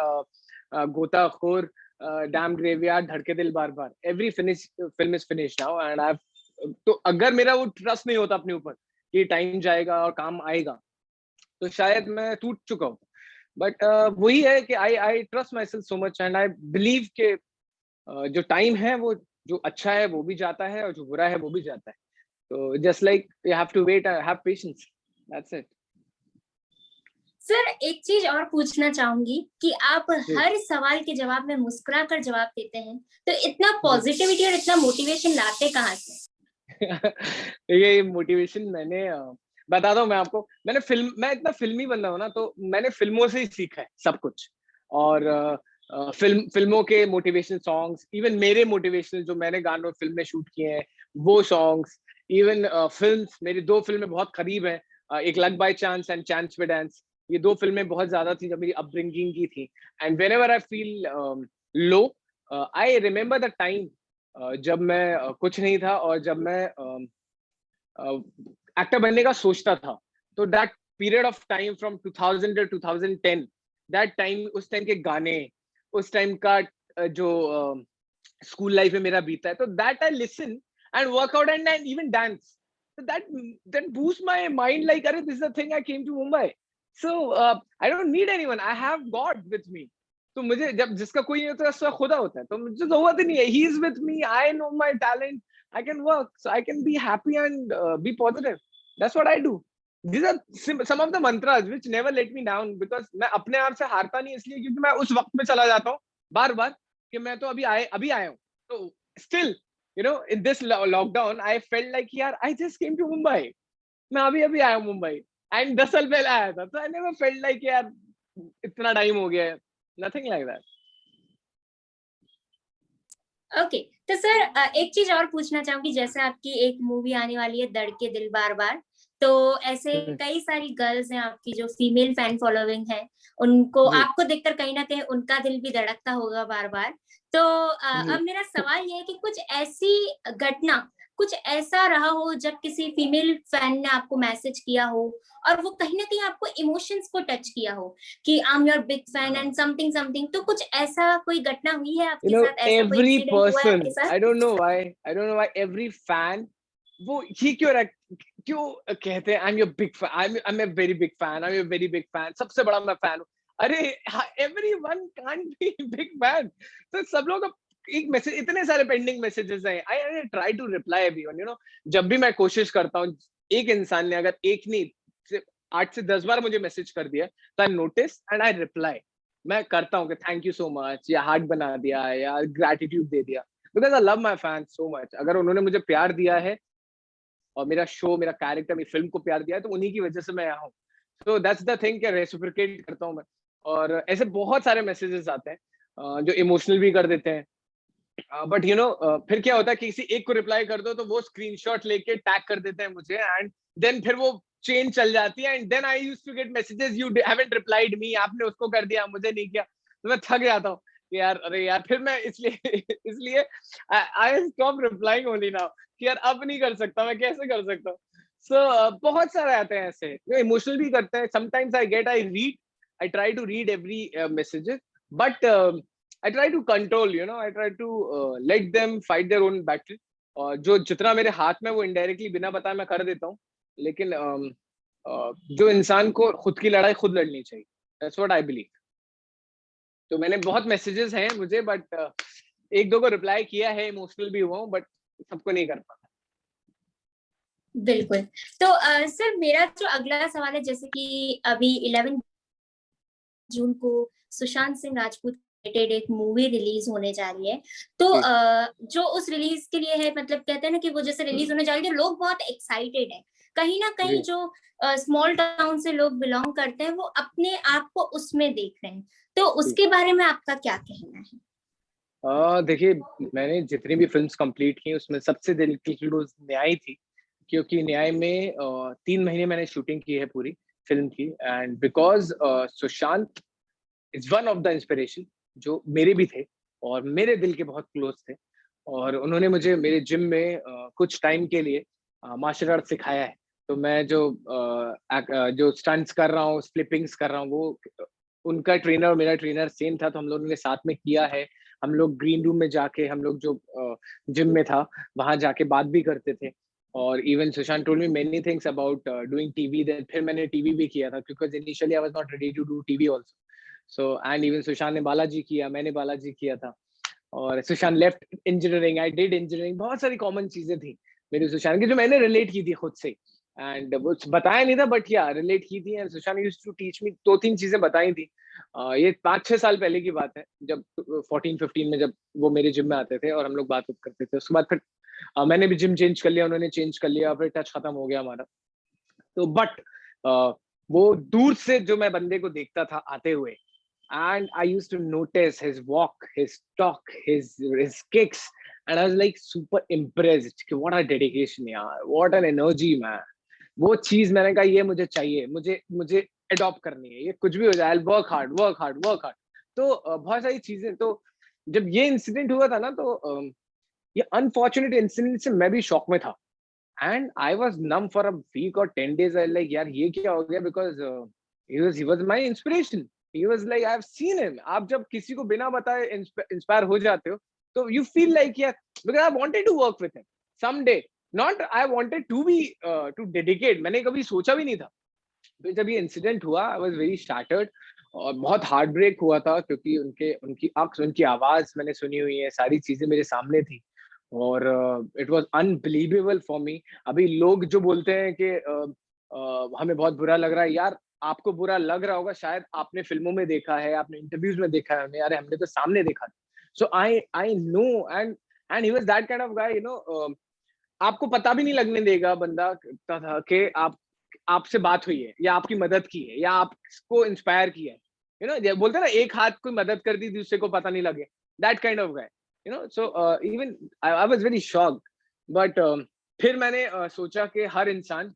गोताखोर, डैम ग्रेवयार्ड, धड़के दिल बार बार. Every film is finish now and I have. तो अगर मेरा वो ट्रस्ट नहीं होता अपने ऊपर कि टाइम जाएगा और काम आएगा, तो शायद मैं टूट चुका हूँ. बट वही है कि I trust my self so much and I believe के जो टाइम है वो जो अच्छा है वो भी जाता है और जो बुरा है वो भी जाता है. तो just like you have to wait, have patience, that's it. Sir एक चीज और पूछना चाहूंगी कि आप हर सवाल के जवाब में मुस्कुरा कर जवाब देते हैं, तो इतना पॉजिटिविटी और इतना मोटिवेशन लाते कहाँ से? ये मोटिवेशन मैंने बताता हूँ मैं आपको. मैं इतना फिल्मी बंदा हूँ ना, तो मैंने फिल्मों से ही सीखा है सब कुछ. और फिल्मों के मोटिवेशनल सॉन्ग्स, इवन मेरे मोटिवेशनल जो मैंने गानों फिल्म में शूट किए हैं वो सॉन्ग्स, इवन फिल्म्स. मेरी 2 फिल्में बहुत करीब हैं, एक luck by chance and chance पे डांस. ये 2 फिल्में बहुत ज्यादा थी जब मेरी अपब्रिंगिंग की थी. And whenever I feel low, I remember the time जब मैं कुछ नहीं था और जब मैं एक्टर बनने का सोचता था. तो that period of time from 2000 to 2010, that time, उस टाइम के गाने, उस टाइम का जो स्कूल लाइफ में मेरा बीता है, तो that I listen and work out and even dance. So that boosts my mind like, अरे this is the thing I came to Mumbai. So I don't need anyone. I have God with me. तो मुझे जब जिसका कोई नहीं होता उसका खुदा होता है, तो मुझे जरूरत ही नहीं है. He is with me. I know my talent. I can work. So I can be happy and be positive. That's what I do. These are some of the mantras which never let me down, because मैं अपने आप से हारता नहीं इसलिए क्योंकि मैं उस वक्त में चला जाता हूँ बार बार कि मैं तो अभी आया हूँ. तो still, you know, in this lockdown I felt like यार I just came to Mumbai. मैं अभी आया हूँ मुंबई, एंड 10 साल पहले आया था. तो आई नेवर फेल्ट लाइक यार इतना टाइम हो गया है. Nothing like that. ओके तो सर एक चीज और पूछना चाहूंगी, जैसे आपकी एक मूवी आने वाली है धड़के दिल बार बार, तो ऐसे कई सारी गर्ल्स हैं आपकी जो फीमेल फैन फॉलोइंग है, उनको आपको देखकर कहीं ना कहीं उनका दिल भी धड़कता होगा बार बार. तो अब मेरा सवाल ये है कि कुछ ऐसी घटना, कुछ ऐसा रहा हो जब किसी फीमेल फैन ने आपको मैसेज किया हो और वो कहीं ना कहीं आपको इमोशंस को टच किया हो कि I am your big fan and something something, तो कुछ ऐसा कोई घटना हुई है आपके साथ, ऐसा कोई इंसिडेंट हुआ है आपके साथ? I don't know why every fan वो ही क्यों कहते हैं I am your big fan, I am a very big fan, I am a very big fan, सबसे बड़ा मैं फैन हूं. अरे everyone can't be big fan. तो सब लोग एक मैसेज, इतने सारे पेंडिंग मैसेजेस हैं. I try to reply everyone, you know. जब भी मैं कोशिश करता हूँ, एक इंसान ने अगर एक नहीं 8 से 10 बार मुझे मैसेज कर दिया तो I notice and I reply. मैं करता हूँ कि थैंक यू सो मच, या हार्ट बना दिया, या ग्रैटिट्यूड दे दिया, because I love my fan so much. अगर उन्होंने मुझे प्यार दिया है और मेरा शो, मेरा कैरेक्टर, मेरी फिल्म को प्यार दिया है, तो उन्हीं की वजह से मैं यहाँ हूँ. So that's the thing, reciprocate करता हूँ मैं. और ऐसे बहुत सारे मैसेजेस आते हैं जो इमोशनल भी कर देते हैं. बट यू नो फिर क्या होता है कि किसी एक को रिप्लाई कर दो तो वो स्क्रीनशॉट लेके टैग कर देते हैं मुझे, एंड देन फिर वो चेन चल जाती है, and then I used to get messages, you haven't replied me, आपने उसको कर दिया मुझे नहीं किया. तो मैं थक जाता हूँ कि यार अरे यार, फिर मैं इसलिए I stop replying only now कि यार अब नहीं कर सकता, मैं कैसे कर सकता हूँ. सो बहुत सारे आते हैं ऐसे जो इमोशनल भी करते हैं. Sometimes I try to read every messages, but I try to control, you know, I try to let them fight their own battle. और जो जितना मेरे हाथ में वो इनडायरेक्टली बिना बताए मैं कर देता हूँ, लेकिन जो इंसान को खुद की लड़ाई खुद लड़नी चाहिए. That's what I believe. तो मैंने बहुत मैसेजेस हैं मुझे, बट एक दो को रिप्लाई किया है, इमोशनल भी हुआ हूँ, बट सबको नहीं कर पाता. बिल्कुल. तो सर मेरा जो अगला सवाल है, जैसे कि अभी 11 जून को सुशांत सिंह राजपूत एक मूवी रिलीज होने जा रही है, तो जो उस रिलीज के लिए है, मतलब कहते हैं ना कि वो जैसे रिलीज होने जा रही है, लोग बहुत एक्साइटेड है. कहीं ना कहीं जो स्मॉल टाउन से लोग बिलोंग करते हैं वो अपने आप को उसमें देख रहे हैं, तो उसके बारे में आपका क्या कहना है? देखिए, मैंने जितनी भी फिल्म्स कंप्लीट की उसमें सबसे दिल की क्लोज न्याय थी, क्योंकि न्याय में 3 महीने मैंने शूटिंग की है पूरी फिल्म की, and because Sushant is one of the inspiration जो मेरे भी थे और मेरे दिल के बहुत क्लोज थे. और उन्होंने मुझे मेरे जिम में कुछ टाइम के लिए मार्शल आर्ट सिखाया है. तो मैं जो स्टंट्स कर रहा हूँ, फ्लिपिंग्स कर रहा हूँ, वो उनका ट्रेनर और मेरा ट्रेनर सेम था, तो हम लोगों ने साथ में किया है. हम लोग ग्रीन रूम में जाके, हम लोग जो जिम में था वहां जाके बात भी करते थे. और even Sushant told me many things about doing TV. Then फिर मैंने टीवी भी किया था, because initially I was not ready to do TV also. So and even Sushant ने बालाजी किया, मैंने बालाजी किया था. और Sushant left engineering, I did engineering. बहुत सारी कॉमन चीजें थी मेरी सुशांत की जो मैंने रिलेट की थी खुद से, एंड वो बताया नहीं था, बट या रिलेट की थी. And Sushant used to teach me 2-3 चीजें बताई थी. ये 5-6 साल पहले की बात है, जब 14-15 में जब वो मेरे जिम में आते थे और हम लोग बात करते थे. उसके बाद फिर मैंने भी जिम चेंज कर लिया, उन्होंने चेंज कर लिया, फिर टच खत्म हो गया हमारा. तो बट वो दूर से जो मैं बंदे को देखता था आते हुए, and I used to notice his walk, his talk, his kicks, and I was like super impressed. What a dedication, yaar! What an energy, man! वो चीज मैंने कहा ये मुझे चाहिए, मुझे अडॉप्ट करनी है. ये कुछ भी हो जाए, I'll work hard. तो बहुत सारी चीजें. तो जब ये इंसिडेंट हुआ था ना, तो ये अनफॉर्चुनेट इंसिडेंट से मैं भी शॉक में था. And I was numb for a week और 10 days. आई लाइक यार ये क्या हो गया, because he was my inspiration. He was like, I've seen him. आप जब किसी को बिना बताए इंस्पायर हो जाते हो, तो you feel like, yeah, because I wanted to work with him someday. Not I wanted to be to dedicate, मैंने कभी सोचा भी नहीं था। तो जब ये इंसिडेंट हुआ आई वाज वेरी स्टार्टर्ड और बहुत हार्ट ब्रेक हुआ था, क्योंकि उनकी आंख, उनकी आवाज मैंने सुनी हुई है, सारी चीजें मेरे सामने थी और it was unbelievable for me. अभी लोग जो बोलते हैं कि हमें बहुत बुरा लग रहा है, यार आपको बुरा लग रहा होगा, शायद आपने फिल्मों में देखा है, आपने इंटरव्यूज में देखा है, हमने, अरे हमने तो सामने देखा था। So I know, and he was that kind of guy, आपको पता भी नहीं लगने देगा बंदा था कि आपसे बात हुई है या आपकी मदद की है या आपको इंस्पायर किया है। बोलते हैं ना, एक हाथ कोई मदद कर दी दूसरे को पता नहीं लगे, that kind of guy. So even I was very shocked. But फिर मैंने सोचा कि हर इंसान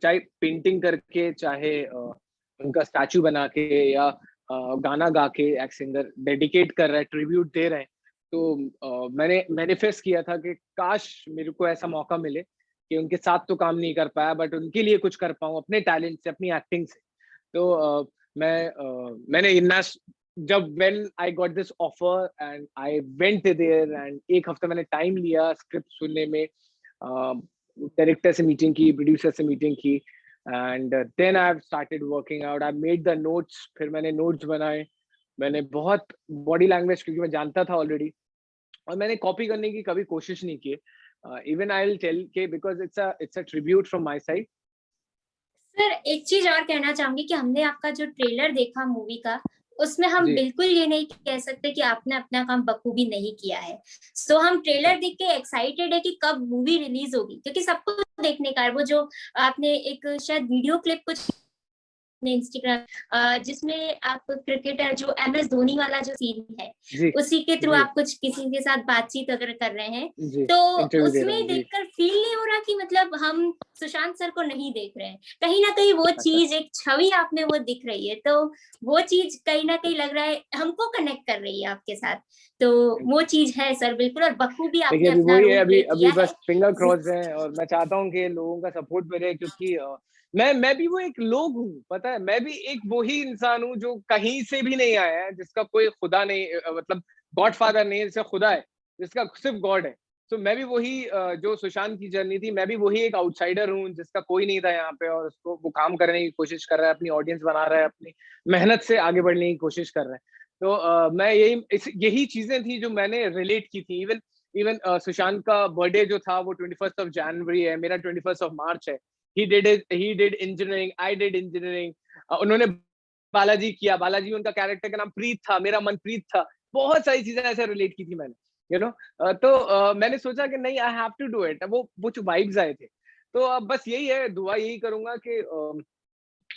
चाहे पेंटिंग करके, चाहे उनका स्टैचू बना के, या गाना गा के एक सिंगर डेडिकेट कर रहा है, ट्रिब्यूट दे रहे हैं, तो मैंने मैनिफेस्ट किया था कि काश मेरे को ऐसा मौका मिले कि उनके साथ तो काम नहीं कर पाया बट उनके लिए कुछ कर पाऊँ अपने टैलेंट से, अपनी एक्टिंग से। तो मैंने इन्ना, जब when I got this offer and I went there, and एक हफ्ता मैंने टाइम लिया स्क्रिप्ट सुनने में, डायरेक्टर से मीटिंग की, प्रोड्यूसर से मीटिंग की, and then I have started working out, I made the notes, फिर मैंने नोट्स बनाए, मैंने बहुत बॉडी लैंग्वेज, क्योंकि मैं जानता था ऑलरेडी, और मैंने कॉपी करने की कभी कोशिश नहीं की। इवन आई विल टेल के because it's a tribute from my side. Sir एक चीज और कहना चाहूंगी कि हमने आपका जो ट्रेलर देखा मूवी का, उसमें हम जी, बिल्कुल ये नहीं कह सकते कि आपने अपना काम बखूबी नहीं किया है। सो हम ट्रेलर देख के एक्साइटेड है कि कब मूवी रिलीज होगी, क्योंकि सबको देखने का है। वो जो आपने एक शायद वीडियो क्लिप कुछ इंस्टाग्राम, जिसमें आप क्रिकेटर जो MS धोनी वाला जो सीन है, जी, उसी के थ्रू जी, आप कुछ किसी के साथ बातचीत अगर कर रहे हैं, जी, तो इंटरव्यू दे रहा उसमें हूँ जी। देखकर फील नहीं हो रहा कि मतलब हम सुशांत सर को नहीं देख रहे हैं। कहीं ना कहीं वो अच्छा, चीज, एक छवि आप में वो दिख रही है, तो वो चीज कहीं ना कहीं लग रहा है हमको कनेक्ट कर रही है आपके साथ। तो थैंक वो यू। चीज है सर, बिल्कुल, और बखूबी देखिए आपने अभी अपना वही है, रोल अभी प्ले अभी किया है। बस फिंगर क्रॉस्ड है, और मैं चाहता हूँ कि लोगों का सपोर्ट मिले, क्योंकि मैं भी वो एक लोग हूँ, पता है, मैं भी एक वही इंसान हूँ जो कहीं से भी नहीं आया है, जिसका कोई खुदा नहीं, मतलब गॉडफादर नहीं है, जिसका खुदा है, जिसका सिर्फ गॉड है। तो मैं भी वही, जो सुशांत की जर्नी थी, मैं भी वही एक आउटसाइडर हूँ जिसका कोई नहीं था यहाँ पे, और उसको वो काम करने की कोशिश कर रहा है, अपनी ऑडियंस बना रहा है, अपनी मेहनत से आगे बढ़ने की कोशिश कर रहा है। तो मैं यही चीजें थी जो मैंने रिलेट की थी। इवन इवन सुशांत का बर्थडे जो था वो 21st ऑफ जनवरी है, मेरा 21st ऑफ मार्च है। He did engineering, I did engineering. उन्होंने बालाजी किया, बालाजी में उनका कैरेक्टर का नाम प्रीत था, मेरा मनप्रीत था। बहुत सारी चीजें ऐसे रिलेट की थी मैंने, तो मैंने सोचा कि नहीं, I have to do it. वो जो वाइब्स आए थे, तो अब बस यही है, दुआ यही करूंगा कि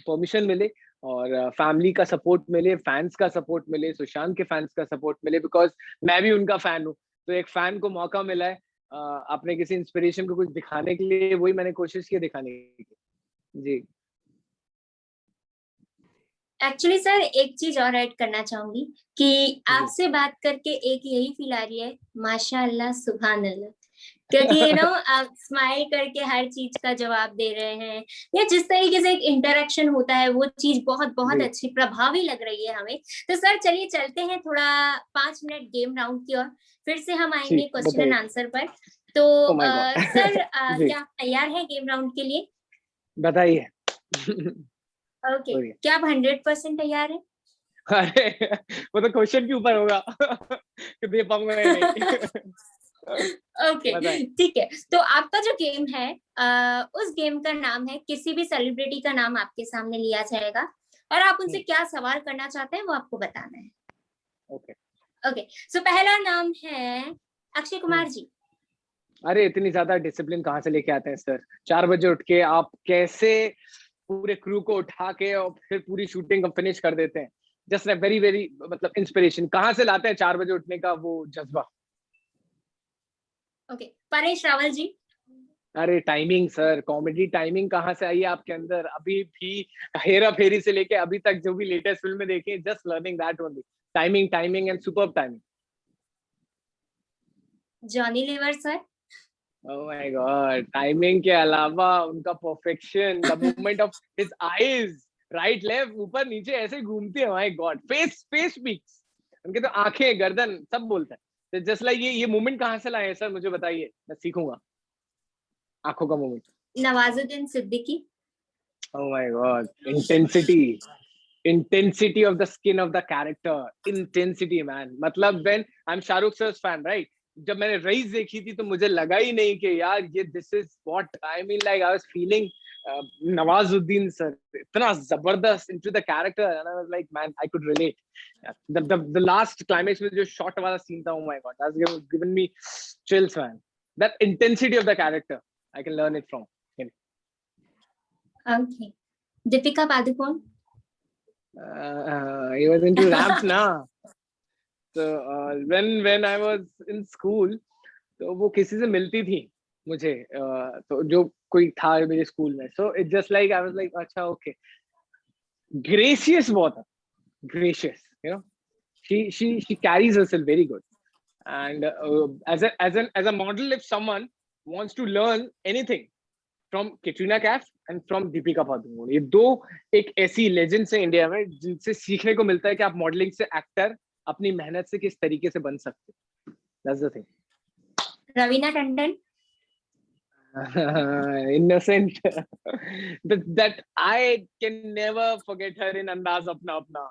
परमिशन मिले, और फैमिली का सपोर्ट मिले, फैंस का सपोर्ट मिले, सुशांत के फैंस का सपोर्ट मिले, बिकॉज मैं भी उनका फैन हूँ। तो एक फैन को मौका मिला है अपने किसी इंस्पिरेशन को कुछ दिखाने के लिए, वही मैंने कोशिश की दिखाने की। जी, एक्चुअली सर एक चीज और ऐड करना चाहूंगी कि जी। आपसे बात करके एक यही फील आ रही है, माशाअल्लाह सुभान अल्लाह। क्योंकि आप स्माइल करके हर चीज का जवाब दे रहे हैं, या जिस तरीके से एक इंटरेक्शन होता है, वो चीज बहुत बहुत जी, अच्छी प्रभावी लग रही है हमें। तो सर चलिए चलते हैं थोड़ा 5 मिनट गेम राउंड की ओर, फिर से हम जी, आएंगे क्वेश्चन एंड बताइए। आंसर पर। तो ओ माय गॉड। सर जी, क्या आप तैयार हैं गेम राउंड के लिए? बताइए। ओके, बोलिए। क्या आप 100% तैयार हैं? अरे, वो तो क्वेश्चन के ऊपर होगा कि दे पाऊंगा या नहीं। ओके, बताएं। ठीक है। तो आपका जो गेम है, उस गेम का नाम है, किसी भी सेलिब्रिटी का नाम आपके सामने लिया जाएगा और आप उनसे क्या सवाल करना चाहते हैं वो आपको बताना है। ओके। ओके, सो पहला नाम है अक्षय कुमार जी। अरे इतनी ज्यादा डिसिप्लिन कहाँ से लेके आते हैं सर? 4 बजे उठ के आप कैसे पूरे क्रू को उठा के और फिर पूरी शूटिंग को फिनिश कर देते हैं? जस्ट वेरी वेरी, मतलब इंस्पिरेशन कहाँ से लाते हैं 4 बजे उठने का वो जज्बा? ओके, परेश रावल जी। अरे टाइमिंग सर, कॉमेडी टाइमिंग कहाँ से आई है आपके अंदर? अभी भी हेरा फेरी से लेके अभी तक जो भी लेटेस्ट फिल्में देखी, just learning that only. Timing, timing and superb timing. Johnny Lever sir. Oh my god, timing के अलावा उनका perfection, the movement of his eyes, right left ऊपर नीचे ऐसे घूमते हैं, my god, face face speaks. उनके तो आंखें, गर्दन सब बोलता है। तो जस्ट लाइक ये मूवमेंट कहाँ से लाए हैं सर, मुझे बताइए, मैं सीखूंगा। आंखों का moment. Nawazuddin Siddiqui. Oh my God, intensity of the skin of the character, intensity man. मतलब when I'm Shahrukh sir's fan, right? जब मैंने रईस देखी थी तो मुझे लगा ही नहीं कि यार ये this is what I mean, like I was feeling Nawazuddin sir इतना जबरदस्त into the character and I was like man I could relate. The last climax में जो shot वाला scene था, oh my God, that's given me chills man. That intensity of the character I can learn it from him. Okay. Deepika Padukone. He was into rap na. So when I was in school, तो वो किसी से मिलती थी मुझे, तो जो कोई था मेरे स्कूल में, so it just like I was like अच्छा okay, gracious बहुत है, gracious, you know, she carries herself very good, and as a model, if someone wants to learn anything from Katrina Kaif and from Deepika Padukone, ये दो एक ऐसी legends हैं India में जिनसे सीखने को मिलता है कि आप मॉडलिंग से एक्टर अपनी मेहनत से किस तरीके से बन सकते हैं. That's the thing. Raveena Tandon. Innocent. that I can never forget her in Andaz Apna Apna.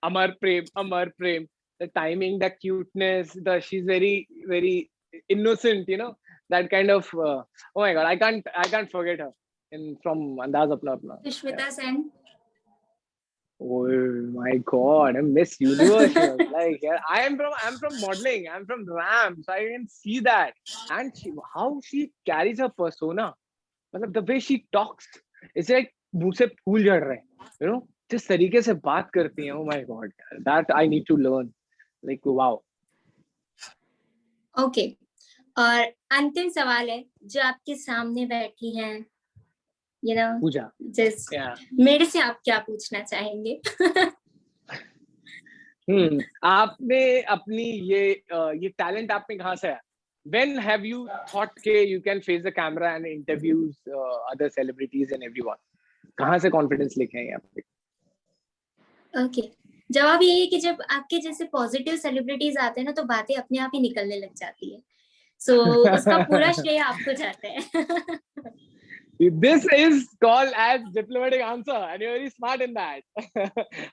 Amar Prem. The timing, the cuteness, she's very very innocent, you know. That kind of oh my God, I can't forget her from Andaz Apna Apna. Sushmita Sen. Oh my God, Miss Universe. Like I'm from modeling, I'm from RAM, so I can see that. And how she carries her persona, the way she talks, it's like मुंह से फूल झड़ रहे हैं, you know, जिस तरीके से बात करती हैं, oh my God, that I need to learn. Like wow. Okay. और अंतिम सवाल है जो आपके सामने बैठी हैं, you know, पूजा. just मेरे से आप क्या पूछना चाहेंगे? आपने अपनी ये टैलेंट आप में कहाँ से आया? When have you thought that you can face the camera and interviews other celebrities and everyone? कहाँ से confidence लेके आए आप? Okay. जवाब यही है कि जब आपके जैसे पॉजिटिव सेलिब्रिटीज आते हैं ना तो बातें अपने आप ही निकलने लग जाती है. So उसका पूरा श्रेय आपको जाता है. This is called as diplomatic answer, and you're very smart in that.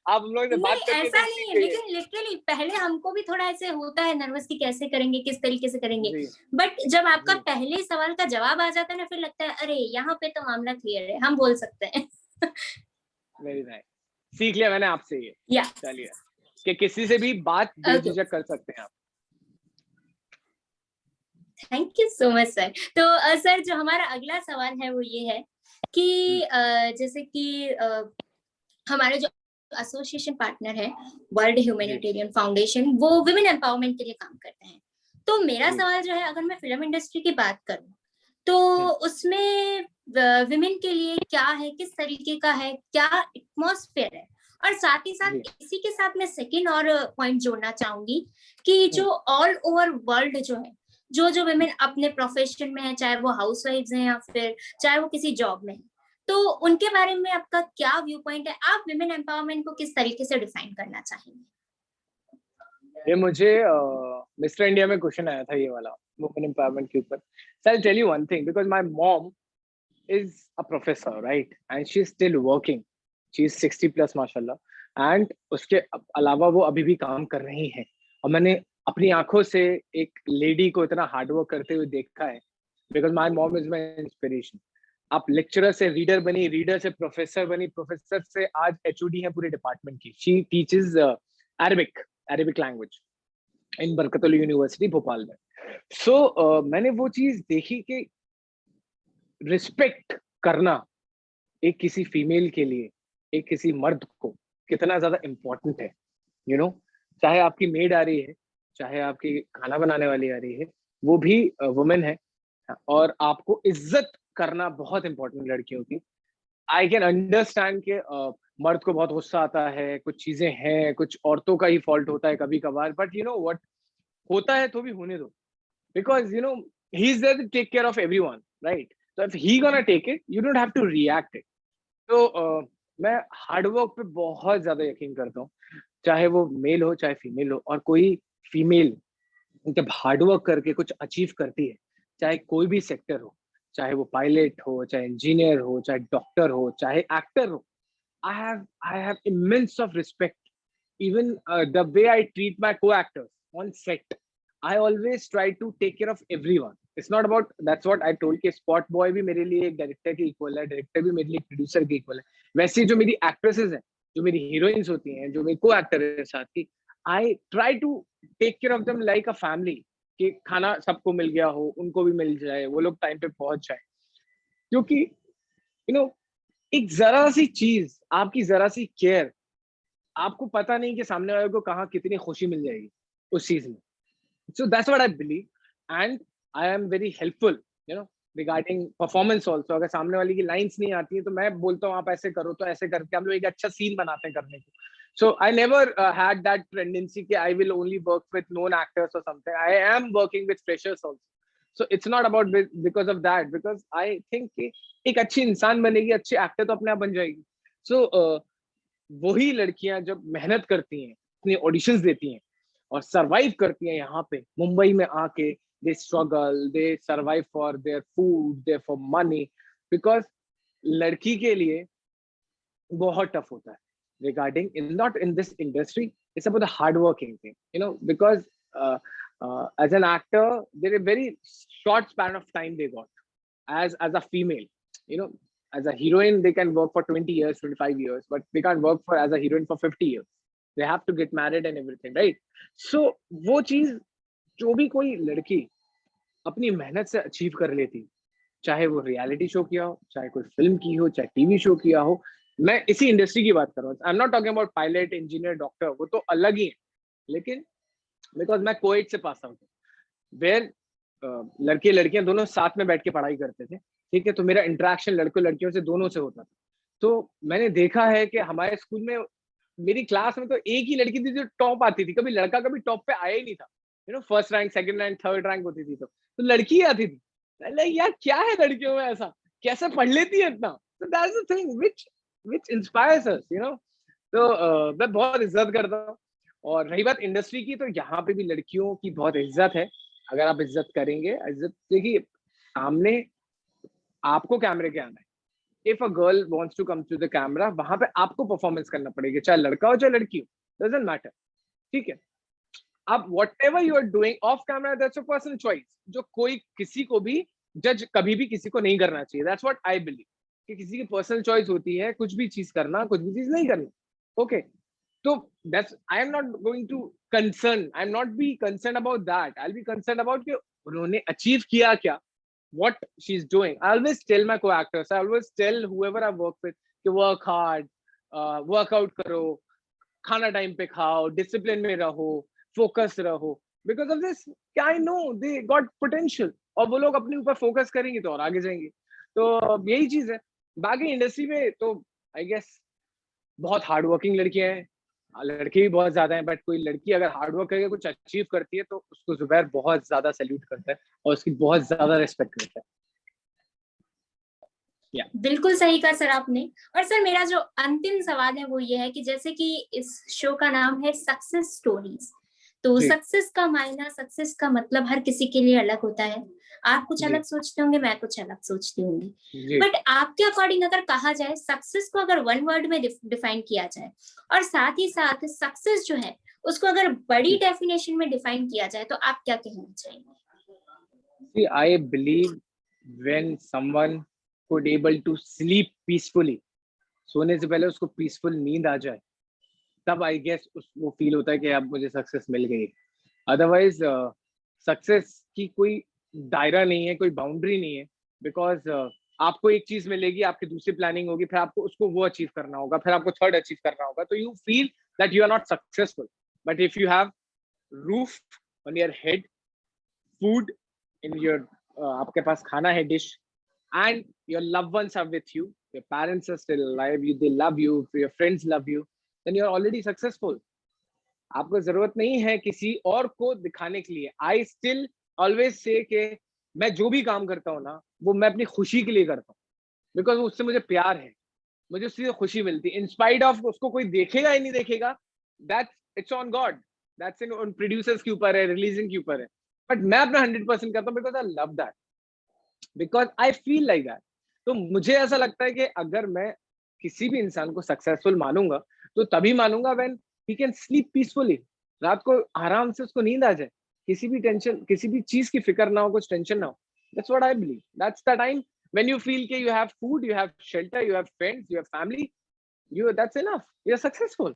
आप हम लोग से बात करके ऐसा नहीं है, लेकिन लिटरली पहले हमको भी थोड़ा ऐसे होता है नर्वस कि कैसे करेंगे, किस तरीके से करेंगे, बट जब आपका पहले सवाल का जवाब आ जाता है ना, फिर लगता है अरे यहाँ पे तो मामला क्लियर है, हम बोल सकते हैं. Very nice. सीख लिया मैंने आपसे ये. चलिए कि किसी से भी बात बेझिझक कर सकते हैं आप. Thank you so much sir. तो सर जो हमारा अगला सवाल है वो ये है कि जैसे कि हमारे जो एसोसिएशन पार्टनर है वर्ल्ड ह्यूमैनिटेरियन फाउंडेशन, वो विमेन एम्पावरमेंट के लिए काम करते हैं. तो मेरा सवाल जो है, अगर मैं फिल्म इंडस्ट्री की बात करूं तो उसमें विमेन के लिए क्या है, किस तरीके का है, क्या एटमॉस्फेयर है, और साथ ही साथ इसी के साथ मैं सेकंड और पॉइंट जोड़ना चाहूंगी कि जो ऑल ओवर वर्ल्ड जो है, जो विमेन अपने प्रोफेशन में है, चाहे वो हाउसवाइफ्स हैं या फिर चाहे वो किसी जॉब में है, तो उनके बारे में आपका क्या व्यू पॉइंट है? आप विमेन एम्पावरमेंट को किस तरीके से डिफाइन करना चाहेंगे? ये मुझे मिस्टर इंडिया में क्वेश्चन आया था ये वाला वुमेन एम्पावरमेंट के ऊपर. So I'll tell you one thing, because my mom is a professor, right, and she's still working. She's 60 plus माशाल्लाह, and उसके अलावा वो अभी भी काम कर रही हैं. और मैंने अपनी आंखों से एक लेडी को इतना हार्ड वर्क करते हुए देखा है, because my mom is my inspiration. आप लेक्चरर से रीडर बनी, रीडर से प्रोफेसर बनी, प्रोफेसर से आज एचओडी है पूरे डिपार्टमेंट की. She teaches Arabic language in Barkatullah university Bhopal में. सो मैंने वो चीज देखी कि रिस्पेक्ट करना एक किसी फीमेल के लिए, एक किसी मर्द को कितना ज्यादा इम्पोर्टेंट है. यू नो, चाहे आपकी मेड आ रही है, चाहे आपकी खाना बनाने वाली आ रही है, वो भी वुमेन है, और आपको इज्जत करना बहुत इम्पोर्टेंट लड़कियों की. आई कैन अंडरस्टैंड कि मर्द को बहुत गुस्सा आता है, कुछ चीजें हैं, कुछ औरतों का ही फॉल्ट होता है कभी कभार, बट यू नो व्हाट, होता है तो भी होने दो, because you know he is there to take care of everyone, right? So if he gonna take it, you don't have to react it. तो मैं हार्डवर्क पे बहुत ज्यादा यकीन करता हूँ, चाहे वो मेल हो चाहे फीमेल हो. और कोई फीमेल जब हार्डवर्क करके कुछ अचीव करती है, चाहे कोई भी सेक्टर हो, चाहे वो पायलट हो, चाहे इंजीनियर हो, चाहे डॉक्टर हो, चाहे एक्टर हो, I have immense of respect. Even the way I treat my co-actors on set, I always try to take care of everyone. It's not about, that's what I told कि spot boy भी मेरे लिए एक director के equal है, director भी मेरे लिए प्रोड्यूसर के इक्वल है. वैसे ही जो मेरी एक्ट्रेसेस हैं, जो मेरी हीरोइंस होती हैं, जो मेरी को एक्टर है साथ की, I try to take care of them like a family. कि खाना सबको मिल गया हो, उनको भी मिल जाए, वो लोग टाइम पे पहुंच जाए. क्योंकि यू नो एक जरा सी चीज, आपकी जरा सी केयर, आपको पता नहीं कि सामने वाले को कहाँ कितनी खुशी मिल जाएगी उस चीज में. So that's what I believe, and I am very helpful, regarding performance also. अगर सामने वाले की लाइंस नहीं आती है तो मैं बोलता हूँ आप ऐसे करो, तो ऐसे करके हम लोग एक अच्छा सीन बनाते हैं करने को. So I never had that tendency कि I will only work with known actors or something. I am working with freshers also. So it's not about because of that, because I think कि एक अच्छी इंसान बनेगी, अच्छी actor तो अपने आप बन जाएगी. So वही लड़कियां जब मेहनत करती हैं, अपनी ऑडिशंस देती हैं और सरवाइव करती हैं यहाँ पे मुंबई में आके, they struggle, they survive for their food, their for money, because लड़की के लिए बहुत टफ होता है regarding not in this industry. It's about the hard working thing, because as an actor there is a very short span of time they got as a female. As a heroine they can work for 20 years, 25 years, but they can't work for as a heroine for 50 years. They have to get married and everything, right? So वो चीज जो भी कोई लड़की अपनी मेहनत से achieve कर लेती, चाहे वो रियलिटी शो किया हो, चाहे कोई फिल्म की हो, चाहे टीवी शो किया हो, मैं इसी इंडस्ट्री की बात कर रहा हूँ. आई am not talking about pilot, engineer, doctor, वो तो अलग ही है. लेकिन बिकॉज मैं कोएड से पास आउट हूँ, वेयर लड़के लड़कियां दोनों साथ में बैठ के पढ़ाई करते थे, ठीक है, तो मेरा इंटरेक्शन लड़कों लड़कियों से दोनों से होता था. तो मैंने देखा है कि हमारे स्कूल में, मेरी क्लास में तो एक ही लड़की थी जो टॉप आती थी, कभी लड़का कभी टॉप पे आया ही नहीं था. First rank, second rank, third rank होती थी, तो लड़की आती थी. यार क्या है लड़कियों में ऐसा, कैसे पढ़ लेती है इतना. so that's the thing which inspires us. तो मैं बहुत इज्जत करता हूँ. और रही बात इंडस्ट्री की, तो यहाँ पे भी लड़कियों की बहुत इज्जत है. अगर आप इज्जत करेंगे, इज्जत देखिए, सामने आपको कैमरे के आना है. If a girl wants to come to the camera, वहां पे आपको परफॉर्मेंस करना पड़ेगा, चाहे लड़का हो चाहे लड़की हो, डजंट मैटर. ठीक है, आप whatever you are doing off camera, that's your personal choice, जो कोई किसी को भी जज कभी भी किसी को नहीं करना चाहिए. दैट्स व्हाट आई बिलीव, कि किसी की पर्सनल चॉइस होती है कुछ भी चीज करना, कुछ भी चीज नहीं करना. ओके, तो that's, I am not going to concern, I am not be concern about that. I will be concern about कि उन्होंने अचीव किया क्या, what she's doing. I always tell my co-actors, I always tell whoever I work with, to work hard, work out करो, खाना time पे खाओ, discipline में रहो, फोकस रहो. Because of this, I know they got potential, और वो लोग अपने ऊपर फोकस करेंगे तो और आगे जाएंगे. तो यही चीज है. बाकी इंडस्ट्री में तो आई गेस बहुत हार्ड वर्किंग लड़कियां हैं, लड़के भी बहुत ज्यादा हैं, बट कोई लड़की अगर हार्ड वर्क करके कुछ अचीव करती है तो उसको जुबैर बहुत ज्यादा सैल्यूट करता है और उसकी बहुत ज्यादा रिस्पेक्ट करता है. बिल्कुल सही कहा सर आपने. और सर मेरा जो अंतिम सवाल है वो ये है कि जैसे कि इस शो का नाम है सक्सेस स्टोरीज, तो सक्सेस का मायना, सक्सेस का मतलब हर किसी के लिए अलग होता है. आप कुछ अलग सोचते होंगे, मैं कुछ अलग सोचती होंगी, बट आपके अकॉर्डिंग अगर कहा जाए सक्सेस को अगर वन वर्ड में डिफाइन किया जाए, और साथ ही साथ सक्सेस जो है उसको अगर बड़ी डेफिनेशन में डिफाइन किया जाए, तो आप क्या कहना चाहेंगे? I believe when someone could able to sleep peacefully, सोने से पहले उसको पीसफुल नींद आ जाए, तब आई गेस वो फील होता है कि अब मुझे सक्सेस मिल गई. अदरवाइज सक्सेस की कोई दायरा नहीं है, कोई बाउंड्री नहीं है. बिकॉज आपको एक चीज मिलेगी, आपकी दूसरी प्लानिंग होगी, फिर आपको उसको वो अचीव करना होगा, फिर आपको थर्ड अचीव करना होगा, तो you feel that you are not successful. But if you have roof on your head, food in your, आपके पास खाना है, dish, and your loved ones are with you, your parents are still alive, they love you, your friends love you, then you're already successful. आपको जरूरत नहीं है किसी और को दिखाने के लिए. I still always say कि मैं जो भी काम करता हूँ ना, वो मैं अपनी खुशी के लिए करता हूँ, बिकॉज उससे मुझे प्यार है, मुझे उससे खुशी मिलती है. इन स्पाइट ऑफ उसको कोई देखेगा या नहीं देखेगा, that's it's on God, that's in उन प्रोड्यूसर्स के ऊपर है, रिलीजिंग के ऊपर है. बट मैं अपना 100% करता हूँ because I love that. Because I feel like that. तो मुझे ऐसा लगता है कि अगर मैं किसी भी इंसान को सक्सेसफुल मानूंगा तो तभी मानूंगा when he can sleep peacefully, रात को आराम से उसको नींद आ जाए, किसी भी टेंशन, किसी भी चीज की फिक्र ना हो, कुछ टेंशन ना हो। That's what I believe, that's the time when you feel कि you have food, you have shelter, you have friends, you have family, you, that's enough, you're successful,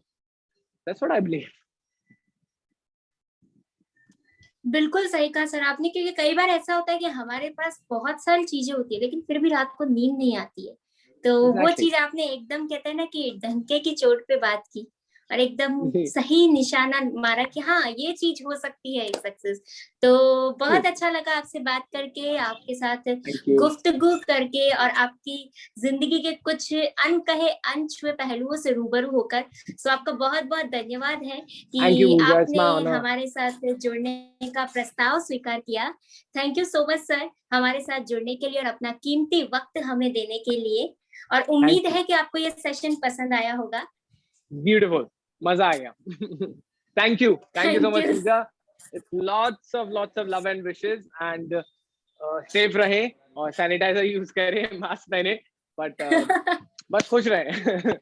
that's what I believe। बिल्कुल सही कहा sir आपने, क्योंकि कई बार ऐसा होता है कि हमारे पास बहुत सारी चीजें होती है लेकिन फिर भी रात को नींद नहीं आती है। तो वो exactly। चीज आपने एकदम कहते हैं ना कि डंके की चोट पे बात की और एकदम सही निशाना मारा कि हाँ ये चीज हो सकती है सक्सेस। तो बहुत अच्छा लगा आपसे बात करके, आपके साथ गुफ्तगू करके और आपकी जिंदगी के कुछ अनकहे अनछुए पहलुओं से रूबरू होकर। सो आपका बहुत बहुत धन्यवाद है कि आपने हमारे साथ जुड़ने का प्रस्ताव स्वीकार किया। Thank you so much sir हमारे साथ जुड़ने के लिए और अपना कीमती वक्त हमें देने के लिए। और उम्मीद है कि आपको ये सेशन पसंद आया होगा। ब्यूटीफुल, मजा आ गया। Thank you so much Pooja. Lots of love and wishes and safe रहे और सैनिटाइजर यूज करें, मास्क पहने, बट बस खुश रहे।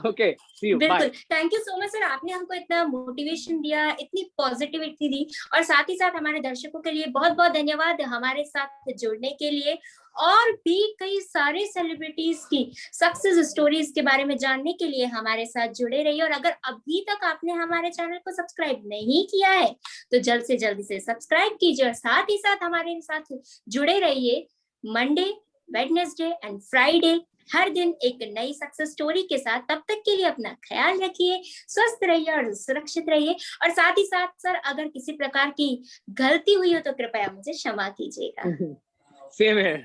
Okay, see you, bye. Thank you so much sir, आपने हमको इतना मोटिवेशन दिया, इतनी पॉजिटिविटी दी और साथ ही साथ हमारे दर्शकों के लिए बहुत बहुत धन्यवाद हमारे साथ जुड़ने के लिए। और भी कई सारे सेलिब्रिटीज की सक्सेस स्टोरीज के बारे में जानने के लिए हमारे साथ जुड़े रहिए। और अगर अभी तक आपने हमारे चैनल को सब्सक्राइब नहीं किया है तो जल्द से जल्द से सब्सक्राइब कीजिए और साथ ही साथ हमारे साथ जुड़े रहिए। मंडे, वेडनेसडे एंड फ्राइडे हर दिन एक नई सक्सेस स्टोरी के साथ। तब तक के लिए अपना ख्याल रखिए, स्वस्थ रहिए और सुरक्षित रहिए। और साथ ही साथ सर अगर किसी प्रकार की गलती हुई हो तो कृपया मुझे क्षमा कीजिएगा। सेम है।